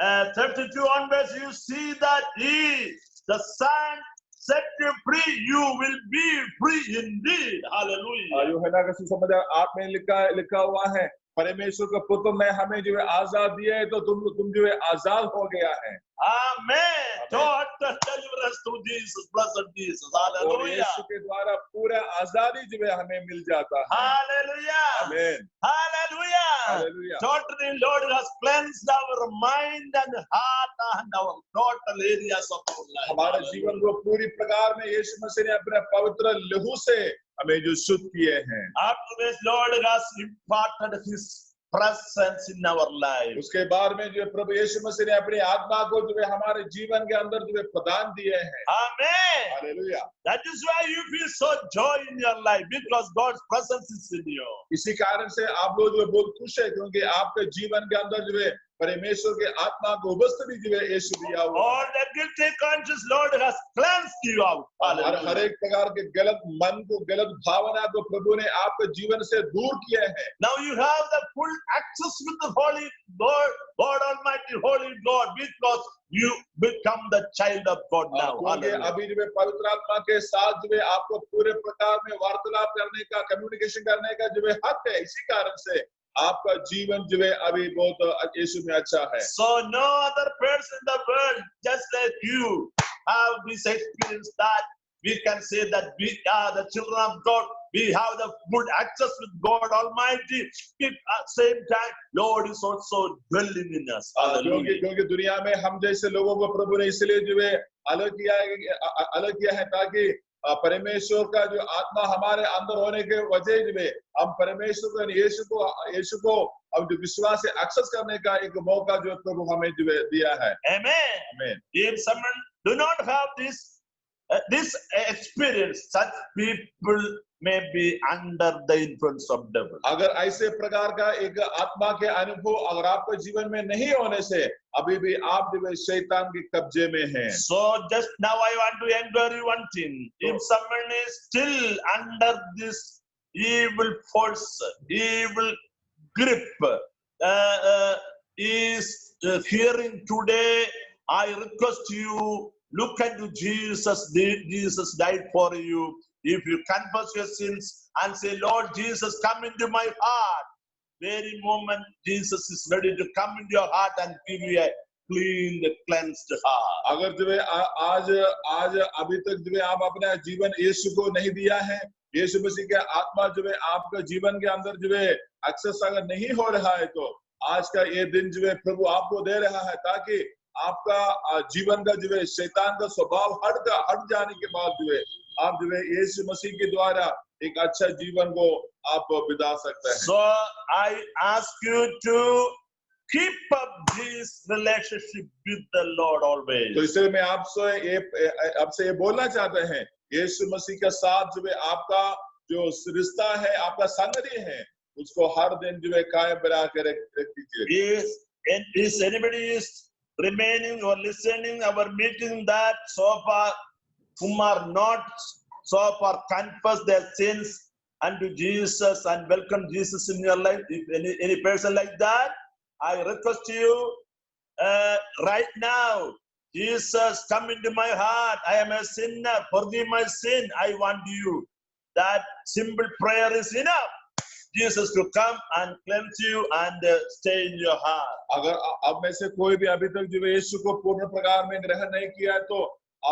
8, 32 onwards, you see that he, the Son, set you free, you will be free indeed. Hallelujah. यूहन्ना का सुसमाचार 8 में लिखा हुआ है, परमेश्वर के पुत्र ने हमें जो है आजाद दिया है तो तुम जो है आजाद हो गया है। Amen. Total deliverance through Jesus, blessed Jesus. Hallelujah. यीशु के द्वारा पूरा आजादी जो है हमें मिल जाता है। Hallelujah. आमीन। Hallelujah. Hallelujah. Totally, Lord has cleansed our mind and heart and our total areas of our life. हमारे जीवन को पूरी प्रकार में यीशु मसीह ने अपने पवित्र लहू से हमें जो शुद्ध किए हैं। After this, Lord has imparted His presence in our life. उसके बाद में जो प्रभु यीशु मसीह ने अपनी आत्मा को जो है हमारे जीवन के अंदर जो है प्रदान दिए हैं। Amen. Hallelujah. That is why you feel so joy in your life, because God's presence is in you. इसी कारण से आप लोग जो है बहुत खुश है क्योंकि आपके जीवन के अंदर जो है परमेश्वर के आत्मा को उपस्थिति जो है यीशु दिया हुआ है। All the guilty conscience, Lord has cleansed you out. हर एक प्रकार के गलत मन को, गलत भावना को प्रभु ने आपके जीवन से दूर किया है। Now you have the full access with the Holy God, God Almighty, Holy God, because you become the child of God now. क्योंकि अभी जो है पवित्र आत्मा के साथ जो है आपको पूरे प्रकार में वार्तालाप करने का, कम्युनिकेशन करने का जो है हक है। इसी कारण से आपका जीवन जो है अभी बहुत यीशु में अच्छा है। So no other person in the world, just like you, have this experience that we can say that we are the children of God. We have the good access with God Almighty. At the same time, Lord is also dwelling in us. Hallelujah. क्योंकि दुनिया में हम जैसे लोगों को प्रभु ने इसलिए जो है अलग किया है ताकि परमेश्वर का जो आत्मा हमारे अंदर होने के वजह से हम परमेश्वर को यीशु को अब जो विश्वास से एक्सेस करने का एक मौका जो प्रभु हमें जो दिया है। Amen. Amen. If someone do not have this experience, such people may be under the influence of devil. अगर ऐसे प्रकार का एक आत्मा के अनुभव अगर आपके जीवन में नहीं होने से अभी भी आप जो है शैतान के कब्जे में हैं। So just now I want to encourage you one thing. If someone is still under this evil force, evil grip, is hearing today, I request you, look into Jesus. Jesus died for you. If you confess your sins and say, Lord Jesus, come into my heart, very moment Jesus is ready to come into your heart and give you a clean, cleansed heart. अगर जो है आज अभी तक जो है आप अपना जीवन यीशु को नहीं दिया है, यीशु मसीह के आत्मा जो है आपका जीवन के अंदर जो है एक्सेस अगर नहीं हो रहा है तो आज का ये दिन जो है प्रभु आपको दे रहा है ताकि आपका जीवन का जो है शैतान का स्वभाव हट जाने के बाद जो है आप जो है यीशु मसीह के द्वारा एक अच्छा जीवन को आप बिता सकते हैं। So I ask you to keep up this relationship with the Lord always. तो इसलिए मैं आपसे ये बोलना चाहते हैं यीशु मसीह के साथ जो है आपका जो रिश्ता है, आपका संगति है, उसको हर दिन जो है कायम बना के रख दीजिए। Is anybody is remaining or listening our meeting that so far whom are not so far confess their sins unto Jesus and welcome Jesus in your life, if any person like that, I request you right now, Jesus, come into my heart. I am a sinner. Forgive my sin. I want you. That simple prayer is enough. Jesus to come and cleanse you and stay in your heart. अगर अब में से कोई भी अभी तक जो यीशु को पूर्ण प्रकार में ग्रहण नहीं किया है, तो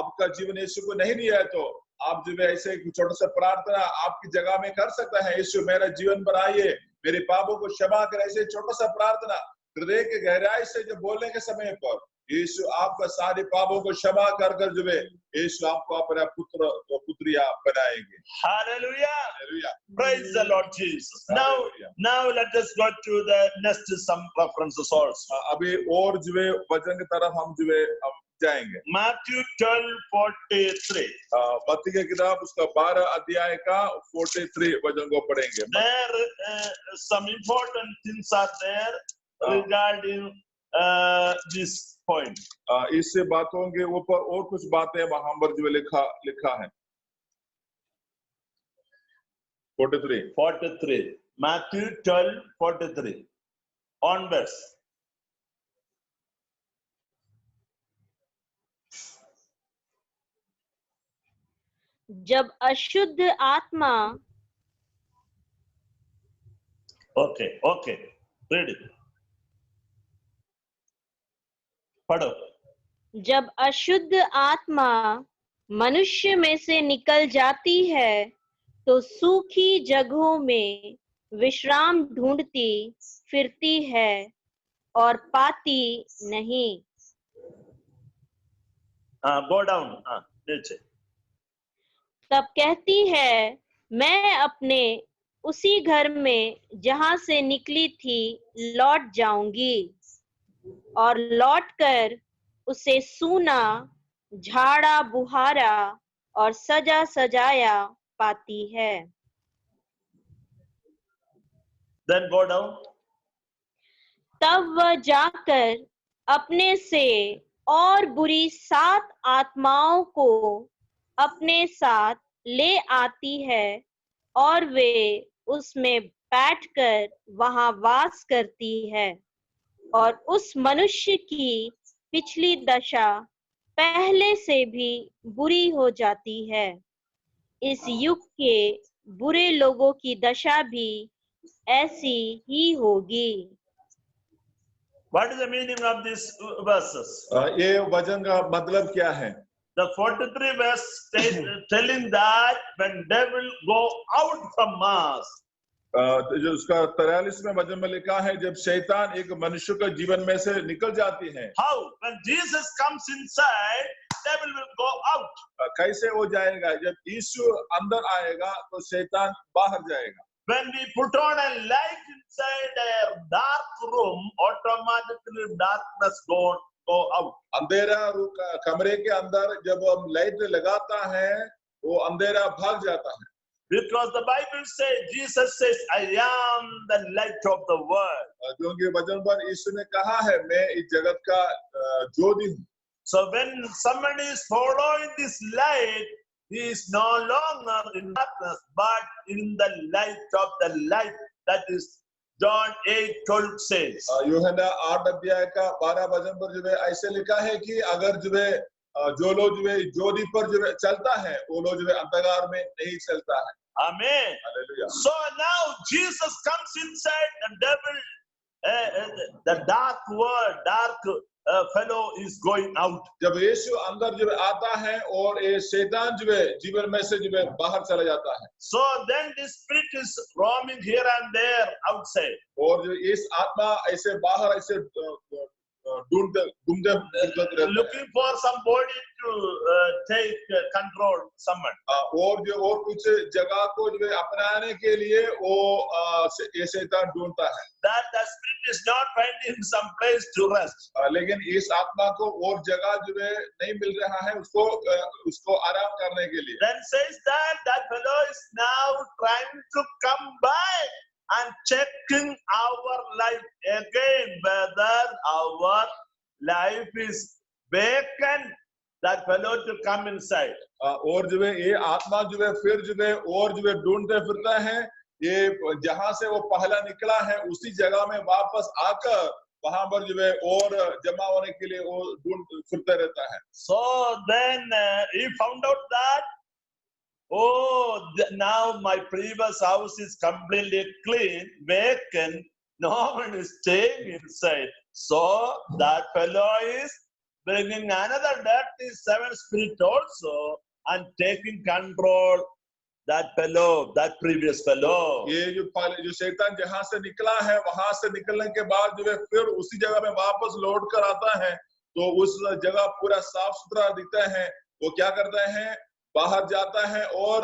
आपका जीवन यीशु को नहीं लिया है, तो आप जो ऐसे एक छोटा सा प्रार्थना आपकी जगह में कर सकता है। यीशु मेरा जीवन पर आइए, मेरे पापों को क्षमा कर, ऐसे छोटा सा प्रार्थना हृदय के गहराई से जो बोलने के समय पर यीशु आपका सारे पापों को क्षमा कर कर जो है यीशु आपको अपना पुत्र और पुत्रिया बनाएंगे। Hallelujah. Hallelujah. Praise the Lord Jesus. Now let us go to the next some references also. अभी और जो है वचन की तरफ हम जो है जाएंगे। Matthew 12:43. मत्ती की किताब उसका 12 अध्याय का 43 वचन को पढ़ेंगे। There some important things are there regarding this point. इससे बातों के ऊपर और कुछ बातें वहां पर जो लिखा है। 43 Matthew 12:43 onwards. जब अशुद्ध आत्मा Okay, read it. पढ़ो। जब अशुद्ध आत्मा मनुष्य में से निकल जाती है तो सूखी जगहों में विश्राम ढूंढती फिरती है और पाती नहीं। Go down. नीचे। तब कहती है, मैं अपने उसी घर में जहां से निकली थी लौट जाऊंगी, और लौटकर उसे सूना, झाड़ा बुहारा और सजा सजाया पाती है। Then go down. तब वह जाकर अपने से और बुरी 7 आत्माओं को अपने साथ ले आती है और वे उसमें बैठकर वहां वास करती है, और उस मनुष्य की पिछली दशा पहले से भी बुरी हो जाती है। इस युग के बुरे लोगों की दशा भी ऐसी ही होगी। What is the meaning of these verses? ये वचन का मतलब क्या है? The 43 verse telling that when devil go out from us, जो उसका 43 में वचन में लिखा है, जब शैतान एक मनुष्य के जीवन में से निकल जाती है। how? When Jesus comes inside, devil will go out. कैसे हो जाएगा? जब यीशु अंदर आएगा तो शैतान बाहर जाएगा। When we put on a light inside a dark room, automatically darkness go out. अंधेरा कमरे के अंदर जब हम लाइट लगाता है, वो अंधेरा भाग जाता है। Because the Bible says, Jesus says, I am the light of the world. क्योंकि वचन पर यीशु ने कहा है, मैं इस जगत का ज्योति हूँ। So when somebody is following this light, he is no longer in darkness, but in the light of the light. That is John 8:12 says. यूहन्ना 8 अध्याय का 12 वचन पर जो है ऐसे लिखा है कि अगर जो है जो लोग जो है ज्योति पर जो है चलता है, वो लोग जो है अंधकार में नहीं चलता है। Amen. Hallelujah. So now Jesus comes inside, the devil, the dark world, dark fellow is going out. जब यीशु अंदर जो आता है और ये शैतान जो है जीवन में से जो है बाहर चला जाता है। So then the spirit is roaming here and there outside. और जो इस आत्मा ऐसे बाहर ऐसे ढूंढते रहता है। Looking for somebody to take control, someone. और जो और कुछ जगह को जो है अपनाने के लिए वो ये शैतान ढूंढता है। That the spirit is not finding some place to rest. लेकिन इस आत्मा को और जगह जो है नहीं मिल रहा है उसको आराम करने के लिए। Then says that fellow is now trying to come back and checking our life again, whether our life is vacant that fellow to come inside. और जो है ये आत्मा जो है फिर जो है और जो है ढूंढते फिरता है, ये जहां से वो पहला निकला है उसी जगह में वापस आकर वहां पर जो है और जमा होने के लिए वो ढूंढ फिरता रहता है। So then he found out that, oh, now my previous house is completely clean, vacant, no one is staying inside. So that fellow is bringing another dirty seven spirit also and taking control that fellow, that previous fellow. ये जो शैतान जहां से निकला है वहां से निकलने के बाद जो है फिर उसी जगह में वापस लौट कर आता है, तो उस जगह पूरा साफ सुथरा दिखता है। वो क्या करता है, बाहर जाता है और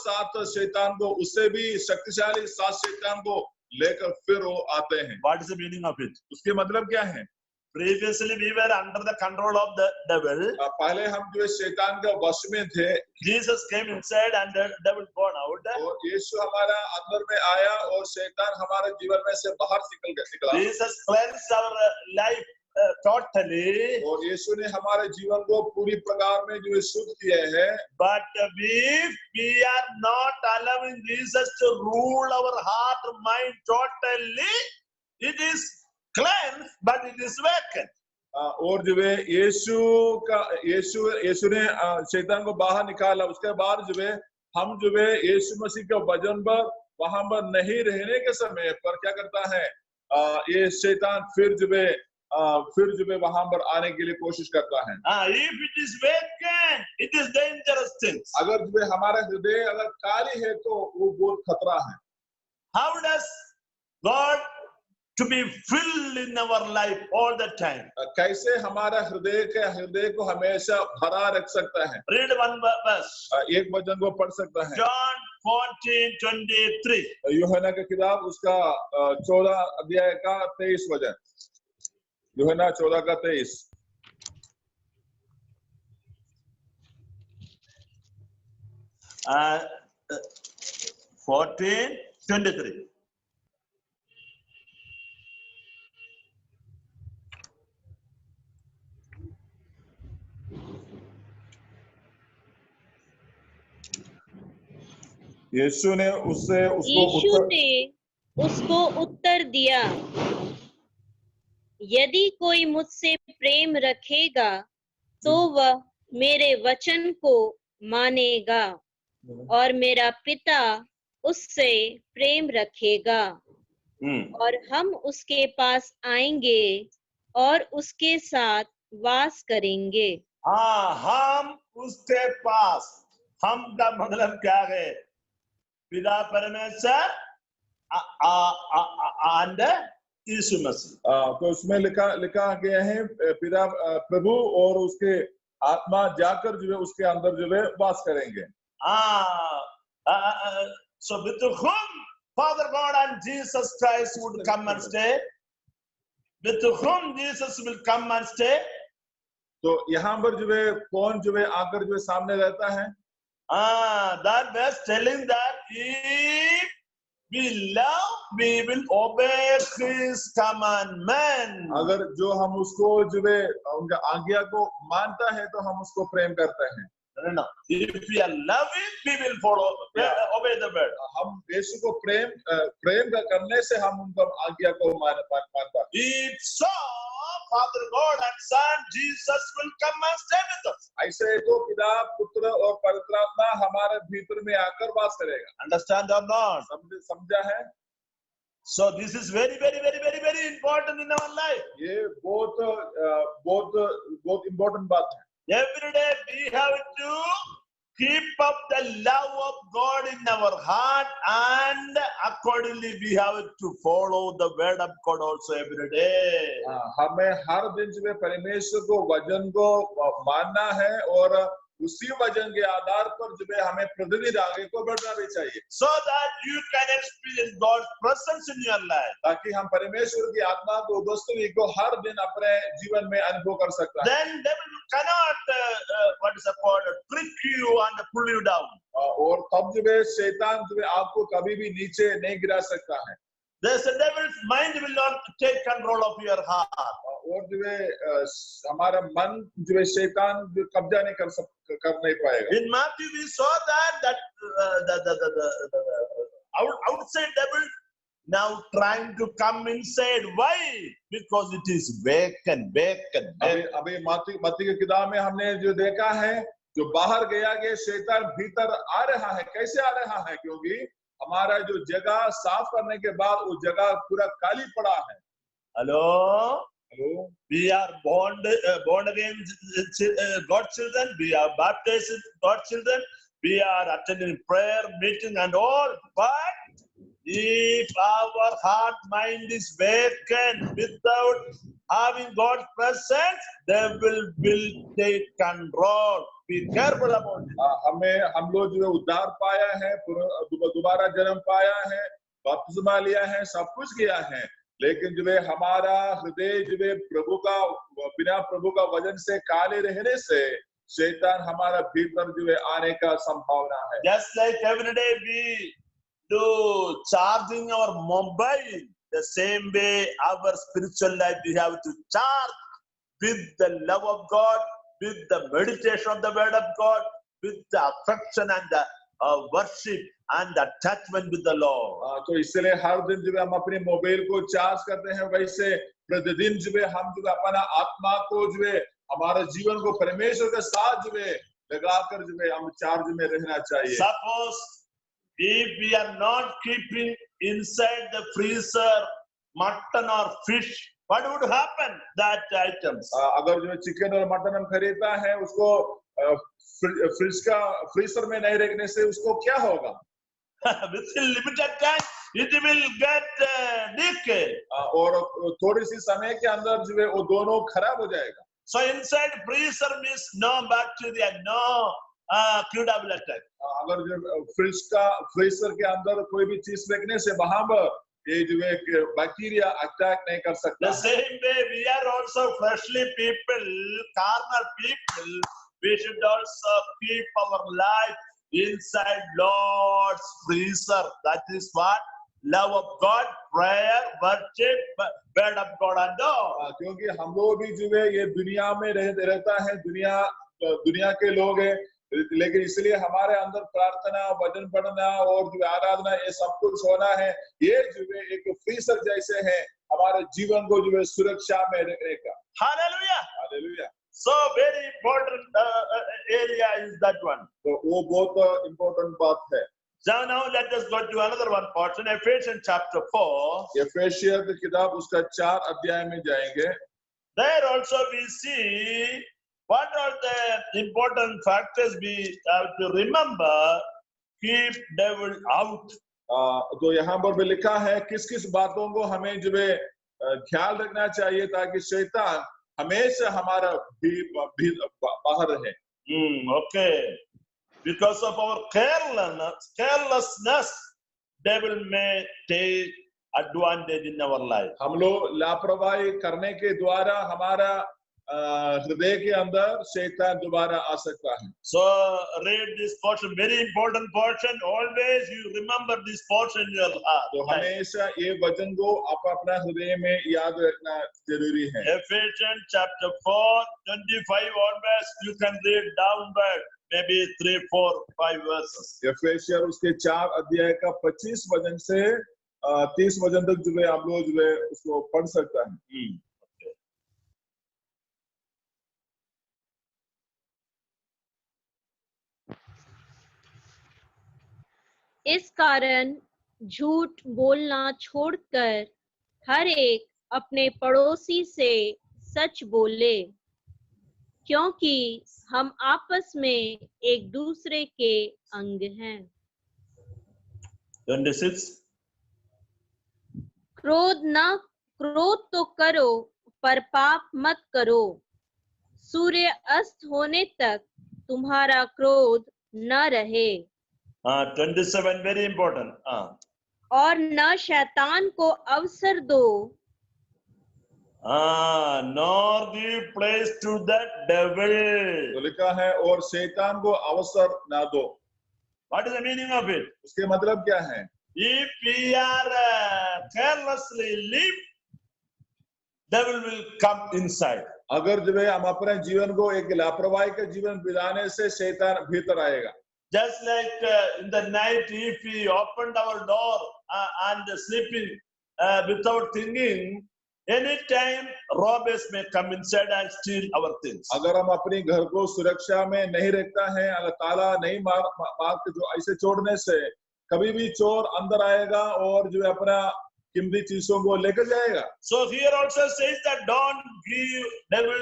सात शैतान को, उससे भी शक्तिशाली सात शैतान को लेकर फिर वो आते हैं। What is the meaning of it? उसके मतलब क्या है? Previously we were under the control of the devil. पहले हम जो है शैतान के वश में थे। Jesus came inside and the devil gone out. और यीशु हमारा अंदर में आया और शैतान हमारे जीवन में से बाहर निकला। Jesus cleansed our life totally. और यीशु ने हमारे जीवन को पूरी प्रकार में जो है शुद्ध किया है। But if we are not allowing Jesus to rule our heart mind totally, it is cleansed but it is vacant. और जो है यीशु ने शैतान को बाहर निकाला, उसके बाद जो है हम जो है यीशु मसीह के वचन पर वहां पर नहीं रहने के समय पर क्या करता है, ये शैतान फिर जो है वहां पर आने के लिए कोशिश करता है। If it is vacant, it is dangerous things. अगर जो है हमारा हृदय अगर खाली है तो वो बहुत खतरा है। How does God to be filled in our life all the time? कैसे हमारा हृदय को हमेशा भरा रख सकता है? Read one verse. एक वचन को पढ़ सकता है। John 14:23. यूहन्ना की किताब उसका 14 अध्याय का 23 वचन। यूहन्ना 14 का 23। Uh, 14:23. यीशु ने उसको उत्तर दिया, यदि कोई मुझसे प्रेम रखेगा तो वह मेरे वचन को मानेगा और मेरा पिता उससे प्रेम रखेगा और हम उसके पास आएंगे और उसके साथ वास करेंगे। हम उसके पास, हम का मतलब क्या है? पिता परमेश्वर and यीशु मसीह। तो उसमें लिखा गया है पिता प्रभु और उसके आत्मा जाकर जो है उसके अंदर जो है वास करेंगे। So with whom Father God and Jesus Christ would come and stay? With whom Jesus will come and stay? तो यहाँ पर जो है कौन जो है आकर जो है सामने रहता है? That verse telling that if we love, we will obey His commandment. अगर जो हम उसको जो है उनका आज्ञा को मानता है तो हम उसको प्रेम करते हैं। No. If we are loving, we will follow, obey the word. हम यीशु को प्रेम करने से हम उनका आज्ञा को मानता हैं। If so, Father God and Son Jesus will come and stay with us. ऐसे तो पिता पुत्र और पवित्र आत्मा हमारे भीतर में आकर वास करेगा। Understand or not? समझा है? So this is very, very, very, very, very important in our life. ये बहुत important बात है। Every day we have to keep up the love of God in our heart, and accordingly we have to follow the word of God also every day. हमें हर दिन जो है परमेश्वर को वचन को मानना है और उसी वचन के आधार पर जो है हमें प्रतिदिन आगे को बढ़ना भी चाहिए। So that you can experience God's presence in your life. ताकि हम परमेश्वर की आत्मा को उपस्थिति को हर दिन अपने जीवन में अनुभव कर सकते हैं। Then devil cannot trick you and pull you down. और तब जो है शैतान जो है आपको कभी भी नीचे नहीं गिरा सकता है। There's a devil's mind will not take control of your heart. और जो है हमारा मन जो है शैतान जो कब्जा नहीं कर नहीं पाएगा। In Matthew, we saw that the outside devil now trying to come inside. Why? Because it is vacant. अभी मत्ती की किताब में हमने जो देखा है, जो बाहर गया कि शैतान भीतर आ रहा है। कैसे आ रहा है? क्योंकि हमारा जो जगह साफ करने के बाद वो जगह पूरा खाली पड़ा है। Hello? We are born again God's children. We are baptized God's children. We are attending prayer meeting and all. But if our heart mind is vacant without having God's presence, devil will take control. Be careful about it. हम लोग जो है उद्धार पाया है, दोबारा जन्म पाया है, बपतिस्मा लिया है, सब कुछ किया है, लेकिन जो है हमारा हृदय जो है प्रभु का बिना प्रभु का वचन से काले रहने से शैतान हमारा भीतर जो है आने का संभावना है। Just like every day we do charging our mobile, the same way our spiritual life we have to charge with the love of God, with the meditation of the word of God, with the affection and the worship and the attachment with the Lord. तो इसलिए हर दिन जो है हम अपने mobile को charge करते हैं, वैसे प्रतिदिन जो है हम जो अपना आत्मा को जो है हमारे जीवन को परमेश्वर के साथ जो है लगाकर जो है हम चार्ज में रहना चाहिए। Suppose if we are not keeping inside the freezer mutton or fish, what would happen? That items. अगर जो चिकन और मटन हम खरीदता है उसको फ्रीजर में नहीं रखने से उसको क्या होगा? Within limited time, it will get decay. और थोड़ी सी समय के अंदर जो है वो दोनों खराब हो जाएगा। So inside freezer means no bacteria, no crude attack. अगर जो फ्रीजर के अंदर कोई भी चीज रखने से वहां पर ये जो है बैक्टीरिया अटैक नहीं कर सकता। The same way we are also fleshly people, carnal people. We should also keep our life inside Lord's freezer. That is what love of God, prayer, worship, word of God and all. क्योंकि हम लोग भी जो है ये दुनिया में रहता है, दुनिया के लोग हैं, लेकिन इसलिए हमारे अंदर प्रार्थना, वचन पढ़ना और जो आराधना ये सब कुछ होना है। ये जो है एक फ्रीजर जैसे है हमारे जीवन को जो है सुरक्षा में रखने का। Hallelujah. Hallelujah. So very important area is that one. तो वो बहुत इम्पोर्टेंट बात है। So now let us go to another one portion, Ephesians chapter 4. एफेसियर की किताब उसका 4 अध्याय में जाएंगे। There also we see what are the important factors we have to remember. Keep devil out. तो यहाँ पर भी लिखा है किस बातों को हमें जो है ख्याल रखना चाहिए ताकि शैतान हमेशा हमारा बाहर रहे। Okay. Because of our carelessness, devil may take advantage in our life. हम लोग लापरवाही करने के द्वारा हमारा हृदय के अंदर शैतान दोबारा आ सकता है। So read this portion, very important portion. Always you remember this portion in your heart. तो हमेशा ये वचन को आप अपना हृदय में याद रखना जरूरी है। Ephesians chapter 4, 25 onwards, you can read downward, maybe 3, 4, 5 verses. एफेसियर उसके 4 अध्याय का 25 वचन से 30 वचन तक जो है आप लोग जो है उसको पढ़ सकता है। इस कारण झूठ बोलना छोड़कर हर एक अपने पड़ोसी से सच बोले, क्योंकि हम आपस में एक दूसरे के अंग हैं। 26. क्रोध तो करो पर पाप मत करो। सूर्य अस्त होने तक तुम्हारा क्रोध न रहे। 27 very important. और न शैतान को अवसर दो। Nor give place to the devil. तो लिखा है और शैतान को अवसर ना दो। What is the meaning of it? उसके मतलब क्या है? if we are carelessly live, devil will come inside. अगर जो है हम अपने जीवन को एक लापरवाही के जीवन बिताने से शैतान भीतर आएगा. Just like in the night, if we opened our door and sleeping without thinking, anytime robbers may come inside and steal our things. अगर हम अपने घर को सुरक्षा में नहीं रखता है, ताला नहीं मार के जो ऐसे छोड़ने से कभी भी चोर अंदर आएगा और जो है अपना कीमती चीजों को लेकर जाएगा. So here also says that don't give devil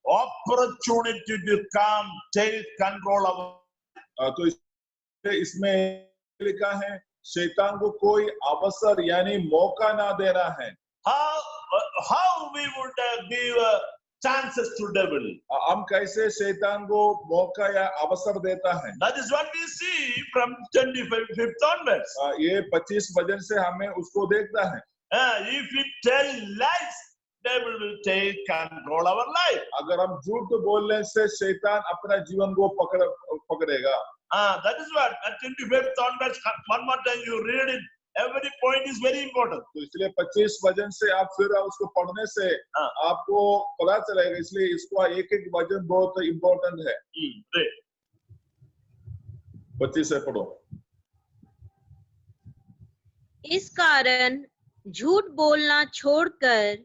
opportunity to come take control of. तो इसमें लिखा है शैतान को कोई अवसर यानी मौका ना देना है. How we would give chances to devil? हम कैसे शैतान को मौका या अवसर देता है? That is what we see from 25th onwards. ये 25 वचन से हमें उसको देखता है. If we tell lies, devil will take control of our life. अगर हम झूठ बोलने से शैतान अपना जीवन को पकड़ेगा. That is what at 25th onwards. One more time you read it. Every point is very important. तो इसलिए 25 वचन से आप फिर उसको पढ़ने से आपको पता चलेगा. इसलिए इसको एक-एक वचन बहुत इम्पोर्टेंट है. 25 से पढ़ो. इस कारण झूठ बोलना छोड़कर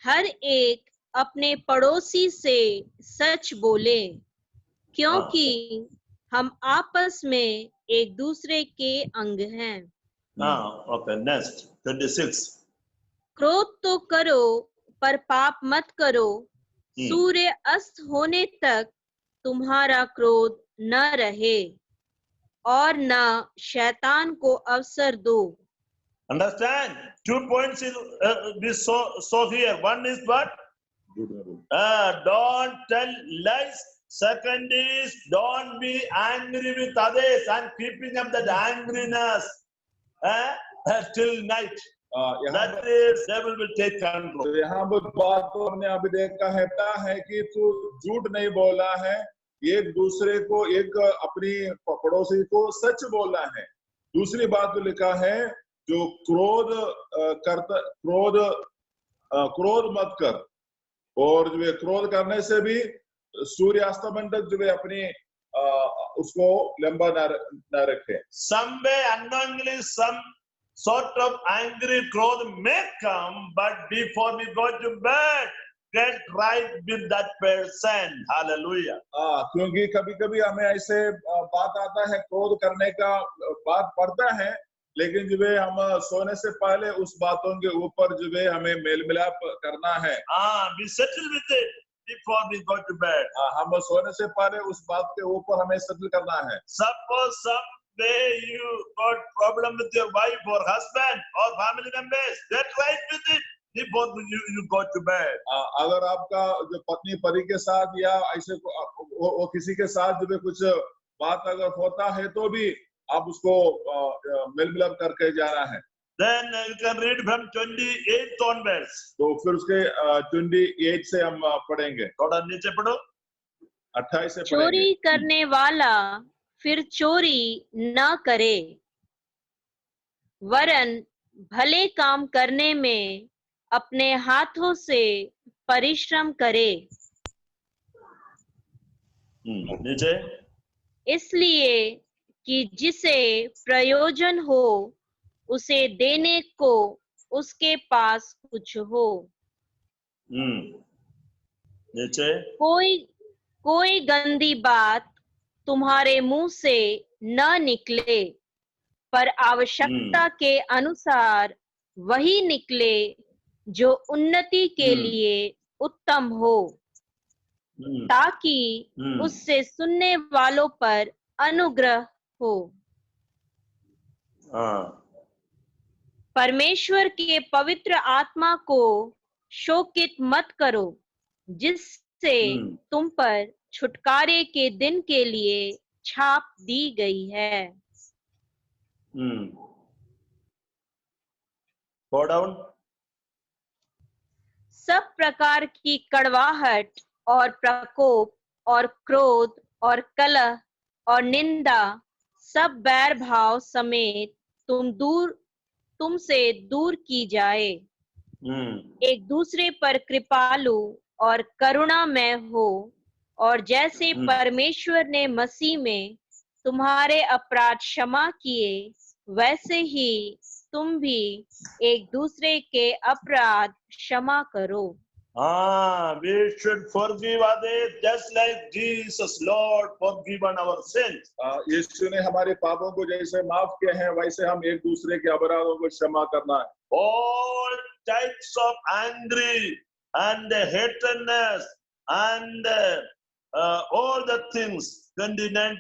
हर एक अपने पड़ोसी से सच बोले, क्योंकि हम आपस में एक दूसरे के अंग हैं. Okay, next 26. क्रोध तो करो पर पाप मत करो. सूर्य अस्त होने तक तुम्हारा क्रोध न रहे और न शैतान को अवसर दो. Understand? 2 points is we saw here. One is what? Don't tell lies. Second is don't be angry with others and keeping up that angriness till night. That is devil will take control. तो यहाँ बात तो हमने अभी देखा है कि तू झूठ नहीं बोला है, एक दूसरे को एक अपनी पड़ोसी को सच बोलना है. दूसरी बात तो लिखा है जो क्रोध मत कर, और जो है क्रोध करने से भी सूर्यास्तमन तक जो है अपनी उसको लंबा न रखे. Some way unknowingly some sort of angry crowd may come, but before we go to bed, get right with that person. Hallelujah. क्योंकि कभी-कभी हमें ऐसे बात आता है, क्रोध करने का बात पड़ता है, लेकिन जो है हम सोने से पहले उस बातों के ऊपर जो है हमें मेल मिलाप करना है. We settle with it before we go to bed. हम सोने से पहले उस बात के ऊपर हमें सेटल करना है. Suppose someday you got problem with your wife or husband or family members, get right with it before you go to bed. अगर आपका जो पत्नी पति के साथ या ऐसे किसी के साथ जो कुछ बात अगर होता है तो भी आप उसको मेल मिलाप करके जाना है. Then you can read from 28 onwards. तो फिर उसके 28 से हम पढ़ेंगे. थोड़ा नीचे पढ़ो. 28 से चोरी करने वाला फिर चोरी न करे, वरन भले काम करने में अपने हाथों से परिश्रम करे. नीचे. इसलिए कि जिसे प्रयोजन हो उसे देने को उसके पास कुछ हो. नीचे. कोई गंदी बात तुम्हारे मुंह से न निकले, पर आवश्यकता के अनुसार वही निकले जो उन्नति के लिए उत्तम हो, ताकि उससे सुनने वालों पर अनुग्रह हो. परमेश्वर के पवित्र आत्मा को शोकित मत करो, जिससे तुम पर छुटकारे के दिन के लिए छाप दी गई है. Go down. सब प्रकार की कड़वाहट और प्रकोप और क्रोध और कलह और निंदा सब बैर भाव समेत तुमसे दूर की जाए। एक दूसरे पर कृपालु और करुणामय हो, और जैसे परमेश्वर ने मसीह में तुम्हारे अपराध क्षमा किए, वैसे ही तुम भी एक दूसरे के अपराध क्षमा करो। We should forgive others just like Jesus, Lord, forgiven our sins. यीशु ने हमारे पापों को जैसे माफ किए हैं, वैसे हम एक दूसरे के अपराधों को क्षमा करना है। All types of angry and hatredness and all the things. 29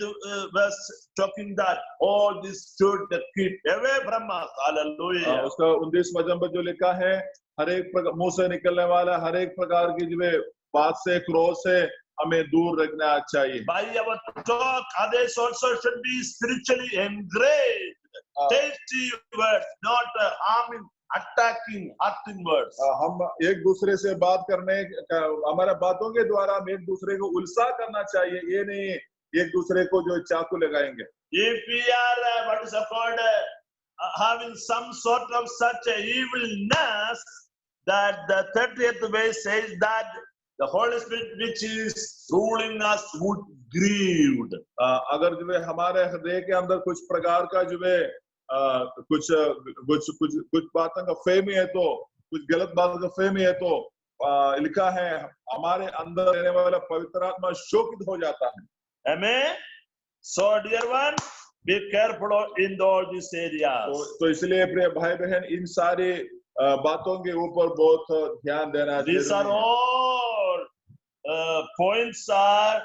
verse talking that all this should keep away from us. Hallelujah. उसका 19 वचन पर जो लिखा है, हर एक मुंह से निकलने वाला हर एक प्रकार की जो बात से, क्रोध से हमें दूर रखना चाहिए। By our talk, others also should be spiritually engraved. Tasty words, not harming, attacking, hurting words. हम एक दूसरे से बात करने, हमारे बातों के द्वारा हम एक दूसरे को उल्सा करना चाहिए, ये नहीं एक दूसरे को जो चाकू लगाएंगे। If we are what is called having some sort of such a evilness, that the 30th verse says that the Holy Spirit which is ruling us would grieved. अगर जो हमारे हृदय के अंदर कुछ प्रकार का जो कुछ बातों का फेमी है, तो कुछ गलत बातों का फेमी है, तो लिखा है हमारे अंदर रहने वाला पवित्र आत्मा शोकित हो जाता है। Amen. So dear one, be careful in all these areas. तो इसलिए प्रिय भाई बहन, इन सारी बातों के ऊपर बहुत ध्यान देना चाहिए। These are all points are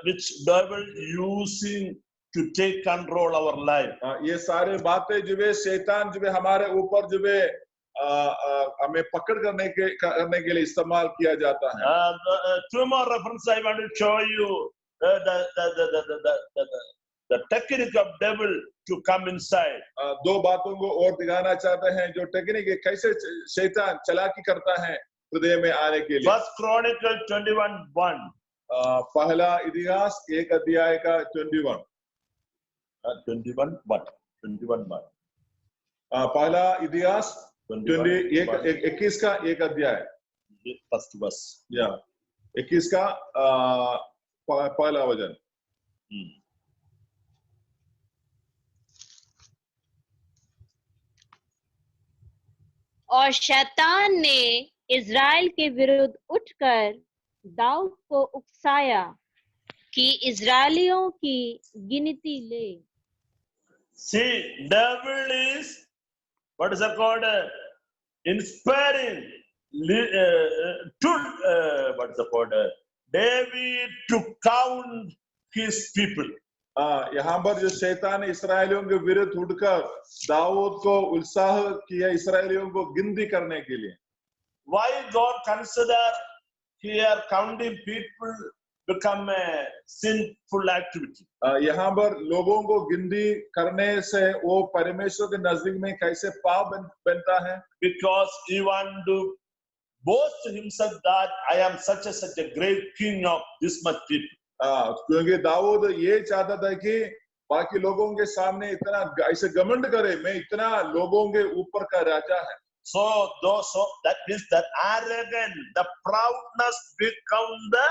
which devil using to take control our life. ये सारे बातें जो है शैतान जो है हमारे ऊपर जो है हमें पकड़ करने के लिए इस्तेमाल किया जाता है। Two more references I want to show you. The technique of devil to come inside. दो बातों को और दिखाना चाहते हैं जो टेक्निक है, कैसे शैतान चालाकी करता है हृदय में आने के लिए। First Chronicle 21:1. पहला इतिहास 1 अध्याय का 21. 21:1. पहला इतिहास 21 का 1 अध्याय। First verse. या 21 का पहला वचन। और शैतान ने इज़राइल के विरुद्ध उठकर दाऊद को उकसाया कि इज़राइलियों की गिनती ले। See, devil is what is it called? Inspiring what is it called? David to count his people. यहाँ पर जो शैतान इस्राएलियों के विरुद्ध उठकर दाऊद को उत्साह किया इस्राएलियों को गिनती करने के लिए। Why God consider here counting people become a sinful activity? यहाँ पर लोगों को गिनती करने से वो परमेश्वर के नजदीक में कैसे पाप बनता है? Because he want to boast himself that I am such a great king of this much people. क्योंकि दाऊद ये चाहता था कि बाकी लोगों के सामने इतना ऐसे घमंड करे, मैं इतना लोगों के ऊपर का राजा है। So that means that arrogant, the proudness become the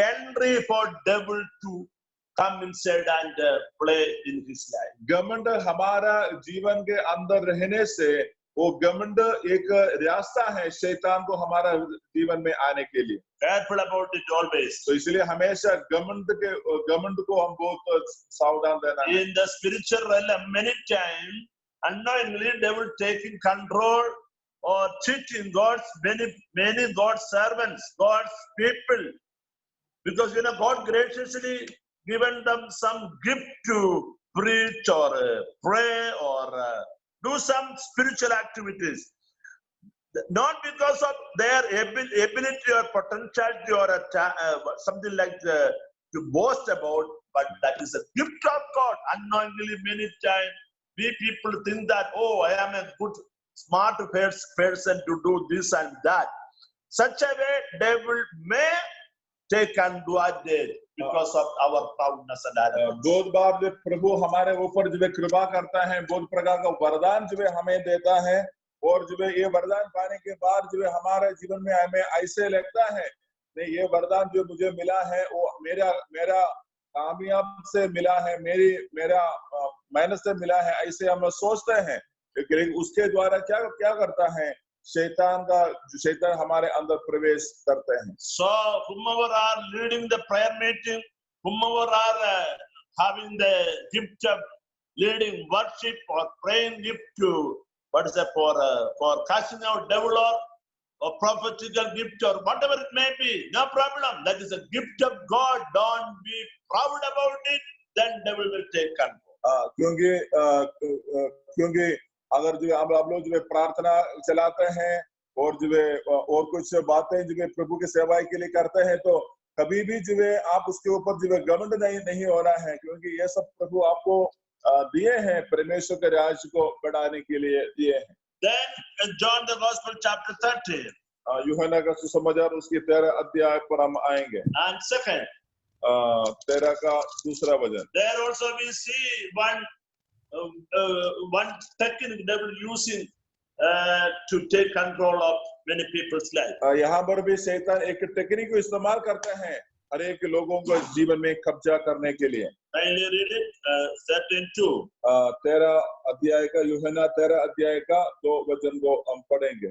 entry for devil to come inside and play in his life. घमंड हमारा जीवन के अंदर रहने से वो घमंड एक रास्ता है शैतान को हमारा जीवन में आने के लिए। Careful about it always. तो इसलिए हमेशा घमंड को हम बहुत सावधान रहना है। In the spiritual realm, many times unknowingly devil taking control or cheating many God's servants, God's people, because God graciously given them some gift to preach or pray or do some spiritual activities, not because of their ability or potentiality or something like to boast about, but that is a gift of God. Unknowingly, many times we people think that, oh, I am a good, smart person to do this and that. Such a way, devil may take and do because of our proudness and arrogance. बहुत बार जो प्रभु हमारे ऊपर जो है कृपा करता है, बहुत प्रकार का वरदान जो है हमें देता है, और जो है ये वरदान पाने के बाद जो है हमारे जीवन में हमें ऐसे लगता है नहीं, ये वरदान जो मुझे मिला है वो मेरा कामयाब से मिला है, मेरा मेहनत से मिला है, ऐसे हम सोचते हैं। लेकिन उसके द्वारा क्या करता है, शैतान हमारे अंदर प्रवेश करते हैं। So whomever are leading the prayer meeting, whomever are having the gift of leading worship or praying gift to what is that for casting out devil or prophetical gift or whatever it may be, no problem. That is a gift of God. Don't be proud about it. Then devil will take control. क्योंकि अगर जो आप लोग जो प्रार्थना चलाते हैं और जो और कुछ बातें जो प्रभु की सेवा के लिए करते हैं, तो कभी भी जो आप उसके ऊपर जो घमंड नहीं होना है, क्योंकि ये सब प्रभु आपको दिए हैं, परमेश्वर के राज्य को बढ़ाने के लिए दिए हैं। Then in John the Gospel chapter 30, यूहन्ना का सुसमाचार उसके 13 अध्याय पर हम आएंगे, and second, 13 का दूसरा वचन। there also we see one technique devil using to take control of many people's life. यहाँ पर भी शैतान एक टेक्निक को इस्तेमाल करते हैं हर एक लोगों को जीवन में कब्जा करने के लिए। Kindly read it, 13:2. 13 अध्याय का, यूहन्ना 13 अध्याय का 2 वचन को हम पढ़ेंगे।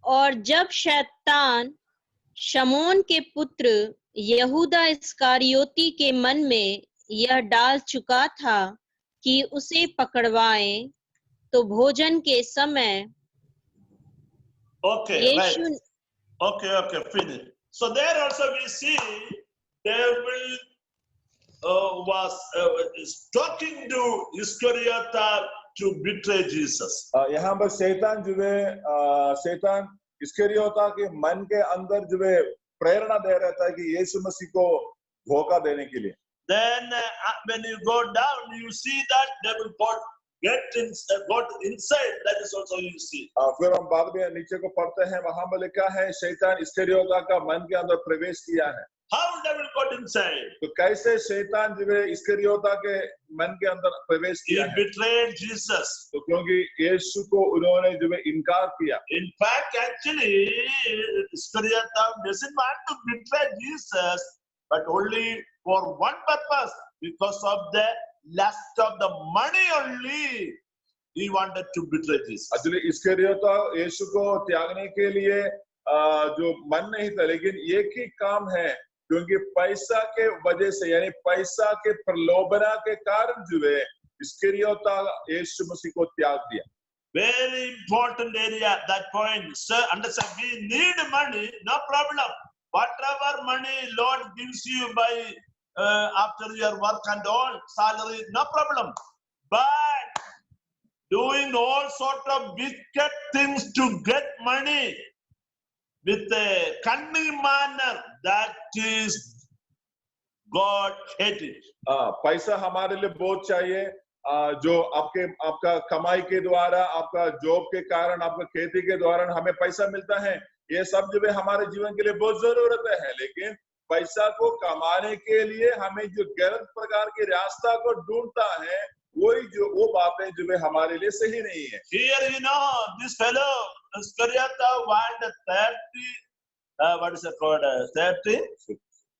और जब शैतान शमौन के पुत्र यहूदा इस्करियोती के मन में यह डाल चुका था कि उसे पकड़वाएं, तो भोजन के समय Okay, right. Yeshu Okay, finish. So there also we see devil was talking to Iscariota to betray Jesus. यहाँ पर शैतान जो है, शैतान इस्करियोता के मन के अंदर जो है प्रेरणा दे रहा था कि यीशु मसीह को धोखा देने के लिए। Then when you go down, you see that devil got inside. That is also you see. फिर हम बाद में नीचे को पढ़ते हैं, वहां पर लिखा है शैतान इस्करियोता का मन के अंदर प्रवेश किया है। How devil got inside? तो कैसे शैतान जो है इस्करियोता के मन के अंदर प्रवेश He किया है? betrayed Jesus. तो क्योंकि यीशु को उन्होंने जो है इनकार किया। In fact, actually, Iscariota doesn't want to betray Jesus, but only for one purpose, because of the lust of the money only. He wanted to betray Jesus. Actually Iscariot यीशु को त्यागने के लिए जो मन नहीं था, लेकिन एक ही काम है, क्योंकि पैसा के वजह से, यानी पैसा के प्रलोभना के कारण जो है इस्करियोता यीशु मसीह को त्याग दिया। Very important area, that point. Sir, understand, we need money, no problem. Whatever money Lord gives you by after your work and all, salary, no problem. But doing all sort of wicked things to get money with a cunning manner, that is God hated. पैसा हमारे लिए बहुत चाहिए, जो आपका कमाई के द्वारा, आपका जॉब के कारण, आपका खेती के द्वारा हमें पैसा मिलता है, ये सब जो है हमारे जीवन के लिए बहुत जरूरत है। लेकिन पैसा को कमाने के लिए हमें जो गलत प्रकार के रास्ता को ढूंढता है, वो बातें जो है हमारे लिए सही नहीं है। Here you know, this fellow Iscariota wanted 30 what is it called, 30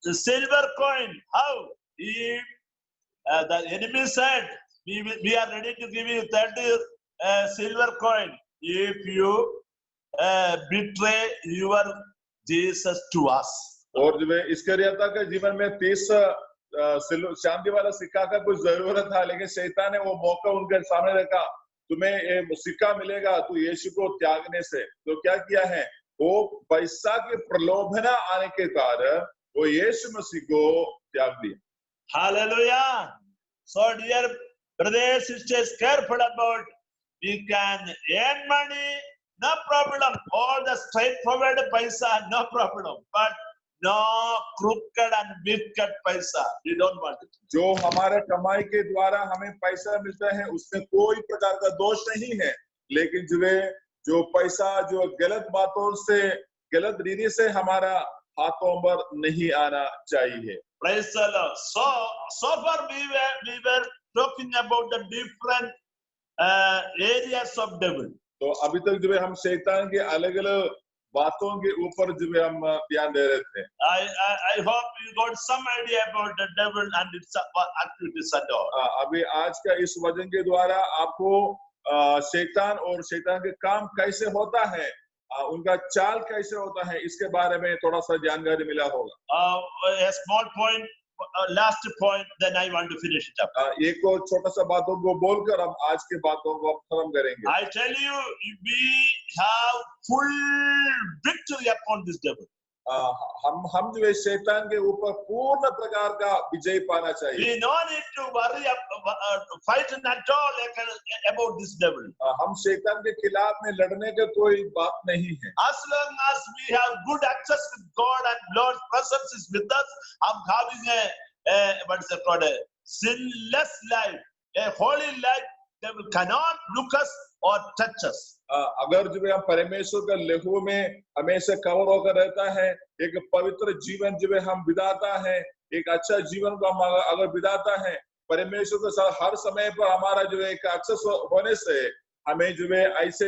silver coin. How? If the enemy said, we are ready to give you 30 silver coin if you betray your Jesus to us. और जो है इस्करियोता के जीवन में 30 चांदी वाला सिक्का का कुछ जरूरत था, लेकिन शैतान ने वो मौका उनके सामने रखा, तुम्हें सिक्का मिलेगा तो यीशु को त्यागने से। तो क्या किया है, वो पैसा के प्रलोभना आने के कारण वो यीशु मसीह को त्याग दिया। Hallelujah. So dear brothers and sisters, careful about, we can earn money, no problem. All the straightforward paisa, no problem. But no crooked and wicked paisa, we don't want it. जो हमारे कमाई के द्वारा हमें पैसा मिलता है उसमें कोई प्रकार का दोष नहीं है, लेकिन जो पैसा जो गलत बातों से गलत रीति से हमारा हाथों पर नहीं आना चाहिए। Praise the Lord. So far we were talking about the different areas of devil. तो अभी तक जो है हम शैतान के अलग-अलग बातों के ऊपर जो है हम ध्यान दे रहे थे। I hope you got some idea about the devil and its activities and all. अभी आज का इस वचन के द्वारा आपको शैतान और शैतान के काम कैसे होता है, उनका चाल कैसे होता है, इसके बारे में थोड़ा सा जानकारी मिला होगा। A small point, last point, then I want to finish it up. एक और छोटा सा बातों को बोलकर हम आज के बातों को खत्म करेंगे। I tell you, we have full victory upon this devil. हम जो है शैतान के ऊपर पूर्ण प्रकार का विजय पाना चाहिए। We no need to worry, fight at all about this devil. हम शैतान के खिलाफ में लड़ने का कोई बात नहीं है। As long as we have good access with God and Lord's presence is with us, I'm having what is it called, a sinless life, a holy life. Devil cannot look us or touch us. अगर जो है हम परमेश्वर का लहू में हमेशा cover होकर रहता है, एक पवित्र जीवन जो है हम बिताता है, एक अच्छा जीवन को हम अगर बिताता है, परमेश्वर के साथ हर समय पर हमारा जो है एक एक्सेस होने से हमें जो है ऐसे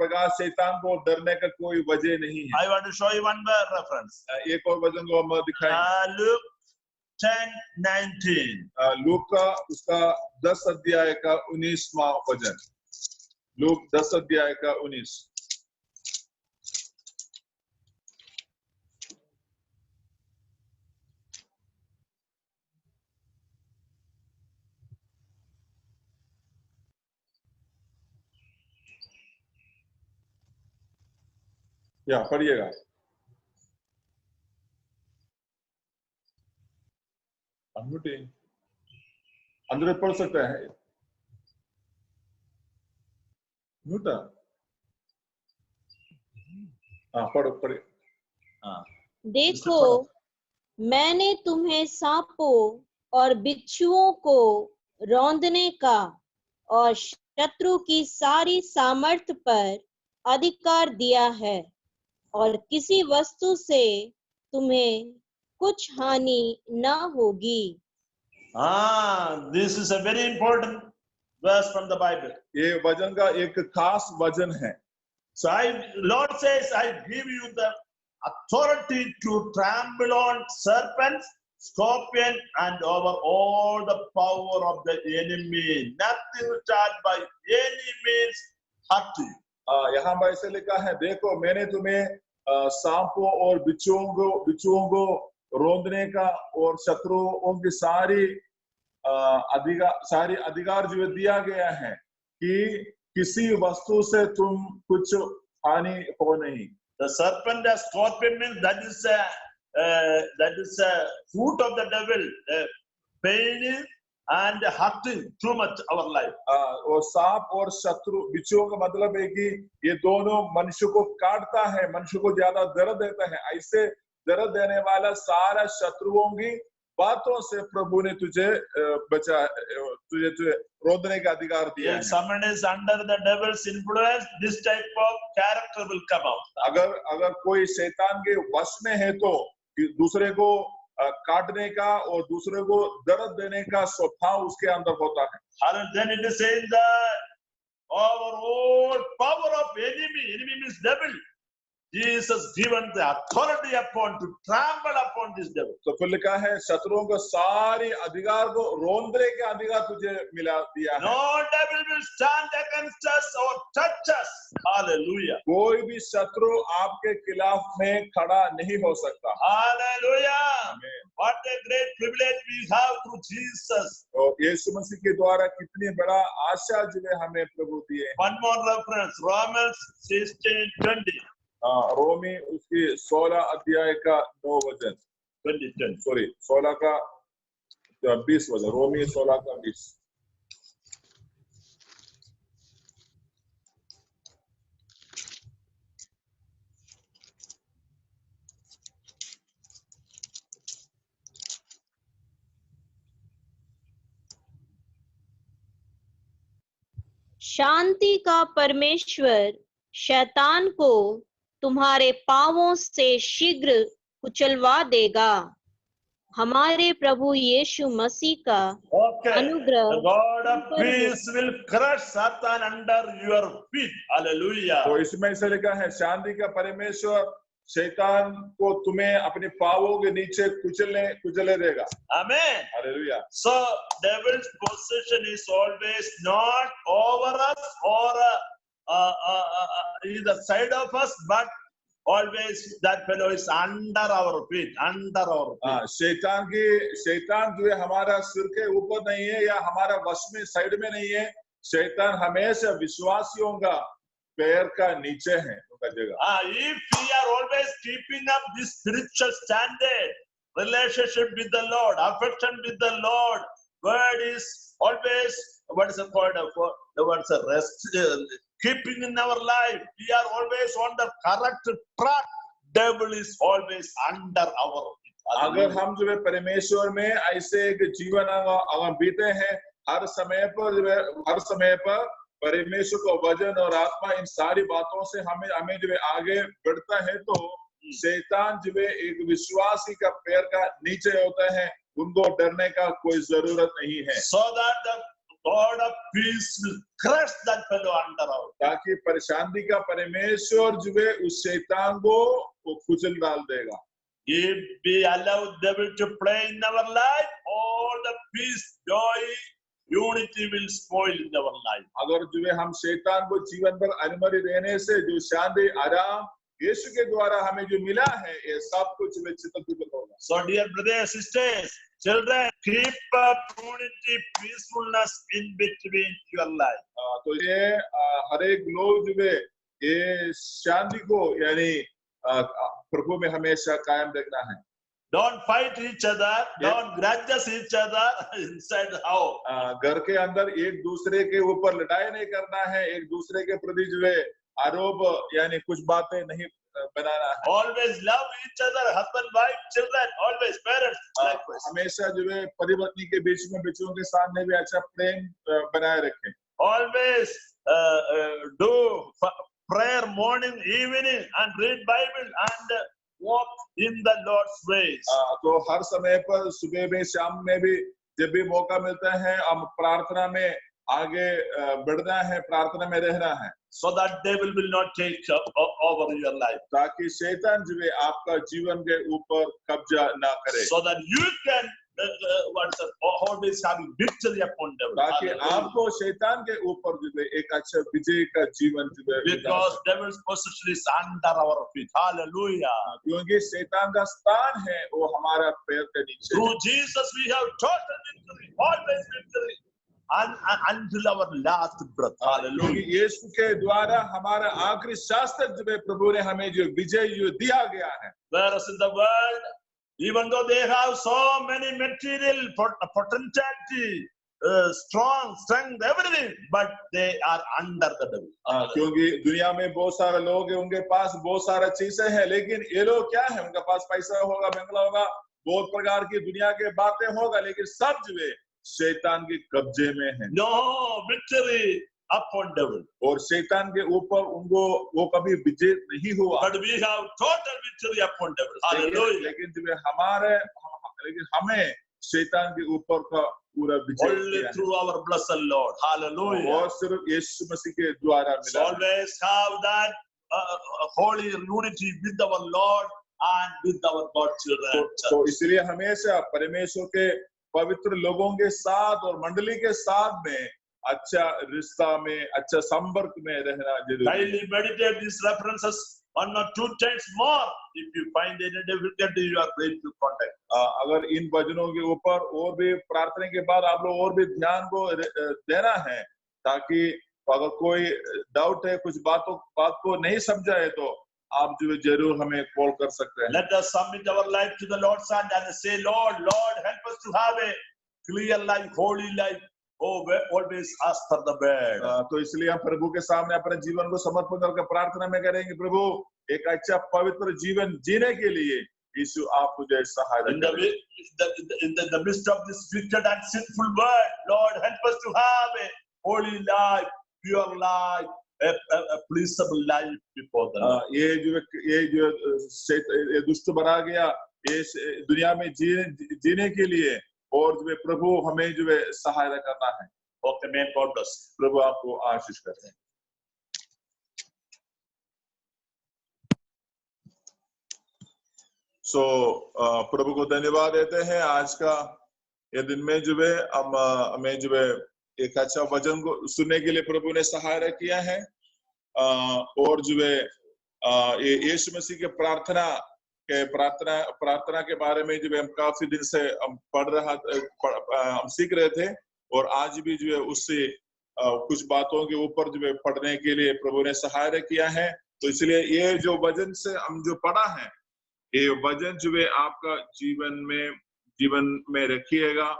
प्रकार शैतान को डरने का कोई वजह नहीं है। I want to show you one more reference. एक और वचन को हम दिखाएंगे। Luke 10:19. लूक का उसका 10 अध्याय का 19वां वचन। लूक 10 अध्याय का 19। या पढ़िएगा। अंदर पढ़ सकता है। पढ़ो। देखो, मैंने तुम्हें सांपों और बिच्छुओं को रौंदने का और शत्रु की सारी सामर्थ पर अधिकार दिया है, और किसी वस्तु से तुम्हें कुछ हानि न होगी। This is a very important verse from the Bible. ये वचन का एक खास वचन है। So Lord says, I give you the authority to trample on serpents, scorpion, and over all the power of the enemy. Nothing shall by any means hurt you. यहाँ पर ऐसे लिखा है, देखो मैंने तुम्हें सांपों और बिच्छुओं को रौंदने का और शत्रुओं की सारी अधिकार जो दिया गया है कि किसी वस्तु से तुम कुछ हानि हो नहीं। The serpent, the scorpion means that is a fruit of the devil, pain and hurting too much our life. और सांप और शत्रु बिच्छुओं का मतलब है कि ये दोनों मनुष्य को काटता है, मनुष्य को ज्यादा दर्द देता है। ऐसे दर्द देने वाला सारा शत्रुओं की बातों से प्रभु ने तुझे रोकने का अधिकार दिया है। If someone is under the devil's influence, this type of character will come out. अगर कोई शैतान के वश में है तो दूसरे को काटने का और दूसरे को दर्द देने का स्वभाव उसके अंदर होता है। And then it is saying that our whole power of enemy means devil. Jesus given the authority upon to trample upon this devil. तो फिर लिखा है शत्रुओं को सारी अधिकार को रोंदने के अधिकार तुझे मिला दिया है। No devil will stand against us or touch us. Hallelujah. कोई भी शत्रु आपके खिलाफ में खड़ा नहीं हो सकता। Hallelujah. Amen. What a great privilege we have through Jesus. और यीशु मसीह के द्वारा कितनी बड़ा आशा जो है हमें प्रभु दिए। One more reference, Romans 16:20. रोमी उसकी 16 अध्याय का 9 वचन 16 का 20 वचन। रोमी 16 का 20। शांति का परमेश्वर शैतान को तुम्हारे पांवों से शीघ्र कुचलवा देगा। हमारे प्रभु यीशु मसीह का Okay. अनुग्रह The God of तुम पर हो। peace will crush Satan under your feet. Hallelujah. तो इसमें से लिखा है शांति का परमेश्वर शैतान को तुम्हें अपने पांवों के नीचे कुचले देगा। Amen. Hallelujah. So devil's possession is always not over us or either side of us, but always that fellow is under our feet, under our feet. शैतान जो है हमारा सिर के ऊपर नहीं है या हमारा वश में साइड में नहीं है। शैतान हमेशा विश्वासियों का पैर का नीचे है, उनका जगह। If we are always keeping up this spiritual standard, relationship with the Lord, affection with the Lord, word is always, what is the called for? The word's a rest, keeping in our life. We are always on the correct track. Devil is always under our feet. अगर हम जो है परमेश्वर में ऐसे एक जीवन अगर बीते हैं, हर समय पर परमेश्वर का वचन और आत्मा इन सारी बातों से हमें जो है आगे बढ़ता है, तो शैतान जो है एक विश्वासी का पैर का नीचे होता है, उनको डरने का कोई जरूरत नहीं है। So that the God of peace will crush that fellow under our feet. ताकि शांति का परमेश्वर जो है उस शैतान को कुचल डाल देगा। If we allow devil to play in our life, all the peace, joy, unity will spoil in our life. अगर जो है हम शैतान को जीवन भर अनुमति देने से जो शांति आराम यीशु के द्वारा हमें जो मिला है, ये सब कुछ चित्त होगा। So dear brothers, sisters, children, keep up unity, peacefulness in between your life. तो ये हर एक लोग जो है ये शांति को यानी प्रभु में हमेशा कायम रखना है। Don't fight each other, don't grudges each other inside the house. घर के अंदर एक दूसरे के ऊपर लड़ाई नहीं करना है, एक दूसरे के प्रति जो है आरोप यानी कुछ बातें नहीं बनाना है। Always love each other, husband, wife, children, always parents. Likewise. हमेशा जो है पति पत्नी के बीच में बच्चों के सामने भी अच्छा प्रेम बनाए रखें। Always do prayer morning, evening, and read Bible and walk in the Lord's ways. तो हर समय पर सुबह में शाम में भी जब भी मौका मिलता है हम प्रार्थना में आगे बढ़ना है, प्रार्थना में रहना है। So that devil will not take over your life. ताकि शैतान जो है आपका जीवन के ऊपर कब्जा ना करे। So that you can always having victory upon devil. ताकि आपको शैतान के ऊपर जो है एक अच्छा विजय का जीवन जो है। Because devil's possession is under our feet. Hallelujah. क्योंकि शैतान का स्थान है वो हमारा पैर के नीचे। Through Jesus we have total victory, always victory. Until our last breath. Hallelujah. यीशु के द्वारा हमारा आखिरी सांस तक जो है प्रभु ने हमें जो विजय जो दिया गया है। Whereas in the world, even though they have so many material potentiality, strong strength, everything, but they are under the devil. क्योंकि दुनिया में बहुत सारे लोग हैं, उनके पास बहुत सारा चीजें हैं, लेकिन ये लोग क्या है, उनके पास पैसा होगा, बंगला होगा, बहुत प्रकार की दुनिया के बातें होगा, लेकिन सब जो है शैतान के कब्जे में है। No victory upon devil. और शैतान के ऊपर उनको वो कभी विजय नहीं हुआ। But we have total victory upon devil. Hallelujah. लेकिन लेकिन हमें शैतान के ऊपर का पूरा विजय only through our blessed Lord. Hallelujah. और सिर्फ यीशु मसीह के द्वारा मिला। Always have that holy unity with our Lord and with our God children. तो इसलिए हमेशा परमेश्वर के पवित्र लोगों के साथ और मंडली के साथ में अच्छा रिश्ता में, अच्छा संपर्क में रहना जरूरी है। Daily meditate these references 1 or 2 times more. If you find any difficulty, you are ready to contact. अगर इन वचनों के ऊपर और भी प्रार्थना के बाद आप लोग और भी ध्यान को देना है, ताकि अगर कोई डाउट है, कुछ बात को नहीं समझा है, तो आप जो जरूर हमें कॉल कर सकते हैं। Let us submit our life to the Lord's hand and say, Lord, help us to have a clear life, holy life. Oh, always ask for the bed. तो इसलिए हम प्रभु के सामने अपने जीवन को समर्पण करके प्रार्थना में करेंगे, प्रभु एक अच्छा पवित्र जीवन जीने के लिए यीशु आप मुझे सहायता करें। In the midst of this wicked and sinful world, Lord, help us to have a holy life, pure life, pleasable life before the Lord. ये दुष्ट बना गया ये दुनिया में जीने के लिए, और जो है प्रभु हमें जो है सहायता करना है। Okay, may God bless you. प्रभु आपको आशीष करते हैं। प्रभु को धन्यवाद देते हैं। आज का ये दिन में जो है हमें जो है एक अच्छा वचन को सुनने के लिए प्रभु ने सहायता किया है, और जो है ये यीशु मसीह के प्रार्थना के बारे में जो है हम काफी दिन से हम हम सीख रहे थे, और आज भी जो है उससे कुछ बातों के ऊपर जो है पढ़ने के लिए प्रभु ने सहायता किया है। तो इसलिए ये जो वचन से हम जो पढ़ा है, ये वचन जो है आपका जीवन में रखिएगा,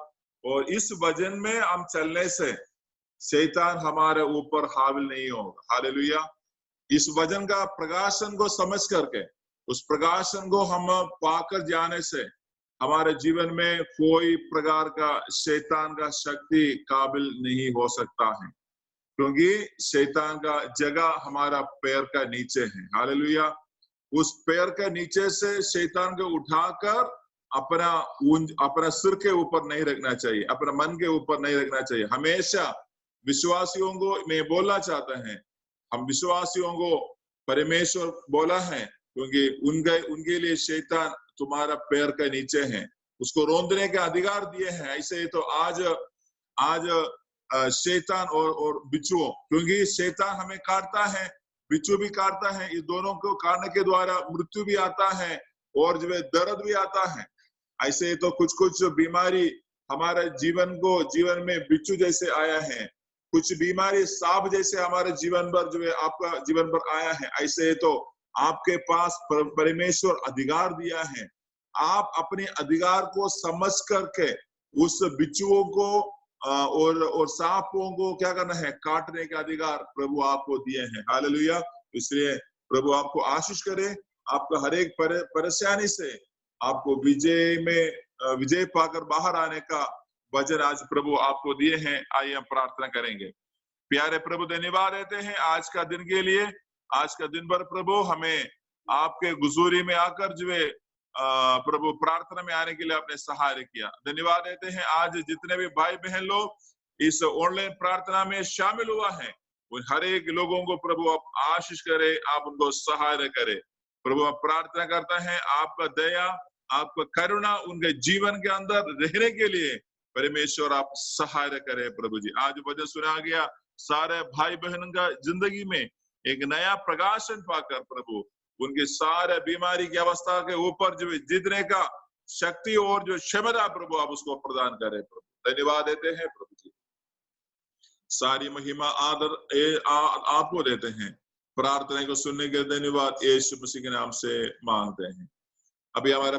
और इस वचन में हम चलने से शैतान हमारे ऊपर हाविल नहीं होगा। हालेलुया। इस वचन का प्रकाशन को समझ करके उस प्रकाशन को हम पाकर जाने से हमारे जीवन में कोई प्रकार का शैतान का शक्ति काबिल नहीं हो सकता है, क्योंकि शैतान का जगह हमारा पैर का नीचे है। हालेलुया। उस पैर के नीचे से शैतान को उठाकर अपना सिर के ऊपर नहीं रखना चाहिए, अपने मन के ऊपर नहीं रखना चाहिए। हमेशा विश्वासियों को मैं बोलना चाहता है, हम विश्वासियों को परमेश्वर बोला है, क्योंकि उनके लिए शैतान तुम्हारा पैर के नीचे है, उसको रोंदने का अधिकार दिए हैं। ऐसे तो आज शैतान और बिच्छू, क्योंकि शैतान हमें काटता है, बिच्छू भी काटता है, इस दोनों को काटने के द्वारा मृत्यु भी आता है और जो है दर्द भी आता है। ऐसे तो कुछ बीमारी हमारे जीवन में बिच्छू जैसे आया है, कुछ बीमारी सांप जैसे हमारे जीवन पर जो है आपका जीवन पर आया है। ऐसे तो आपके पास परमेश्वर अधिकार दिया है, आप अपने अधिकार को समझ करके उस बिच्छुओं को और सांपों को क्या करना है, काटने का अधिकार प्रभु आपको दिए हैं। हालेलुया। इसलिए प्रभु आपको आशीष करे, आपका हर एक परेशानी से आपको विजय पाकर बाहर आने का वचन आज प्रभु आपको दिए हैं। आइए हम प्रार्थना करेंगे। प्यारे प्रभु धन्यवाद देते हैं आज का दिन के लिए। आज का दिन भर प्रभु हमें आपके गुजूरी में आकर जो है प्रभु प्रार्थना में आने के लिए आपने सहायता किया। धन्यवाद देते हैं आज जितने भी भाई बहन लोग इस ऑनलाइन प्रार्थना में शामिल हुआ है, उन हर एक लोगों को प्रभु आप आशीष करे, आप उनको सहायता करे। प्रभु आप प्रार्थना करता है आपका दया, आपका करुणा उनके जीवन के अंदर रहने के लिए परमेश्वर आप सहायता करे। प्रभु जी आज वचन सुना गया, सारे भाई बहन का जिंदगी में एक नया प्रकाशन पाकर प्रभु उनके सारे बीमारी की अवस्था के ऊपर जो जीतने का शक्ति और जो क्षमता प्रभु आप उसको प्रदान करें। प्रभु धन्यवाद देते हैं प्रभु जी, सारी महिमा आदर आपको देते हैं। प्रार्थना को सुनने के धन्यवाद यीशु मसीह के नाम से मांगते हैं। अभी हमारा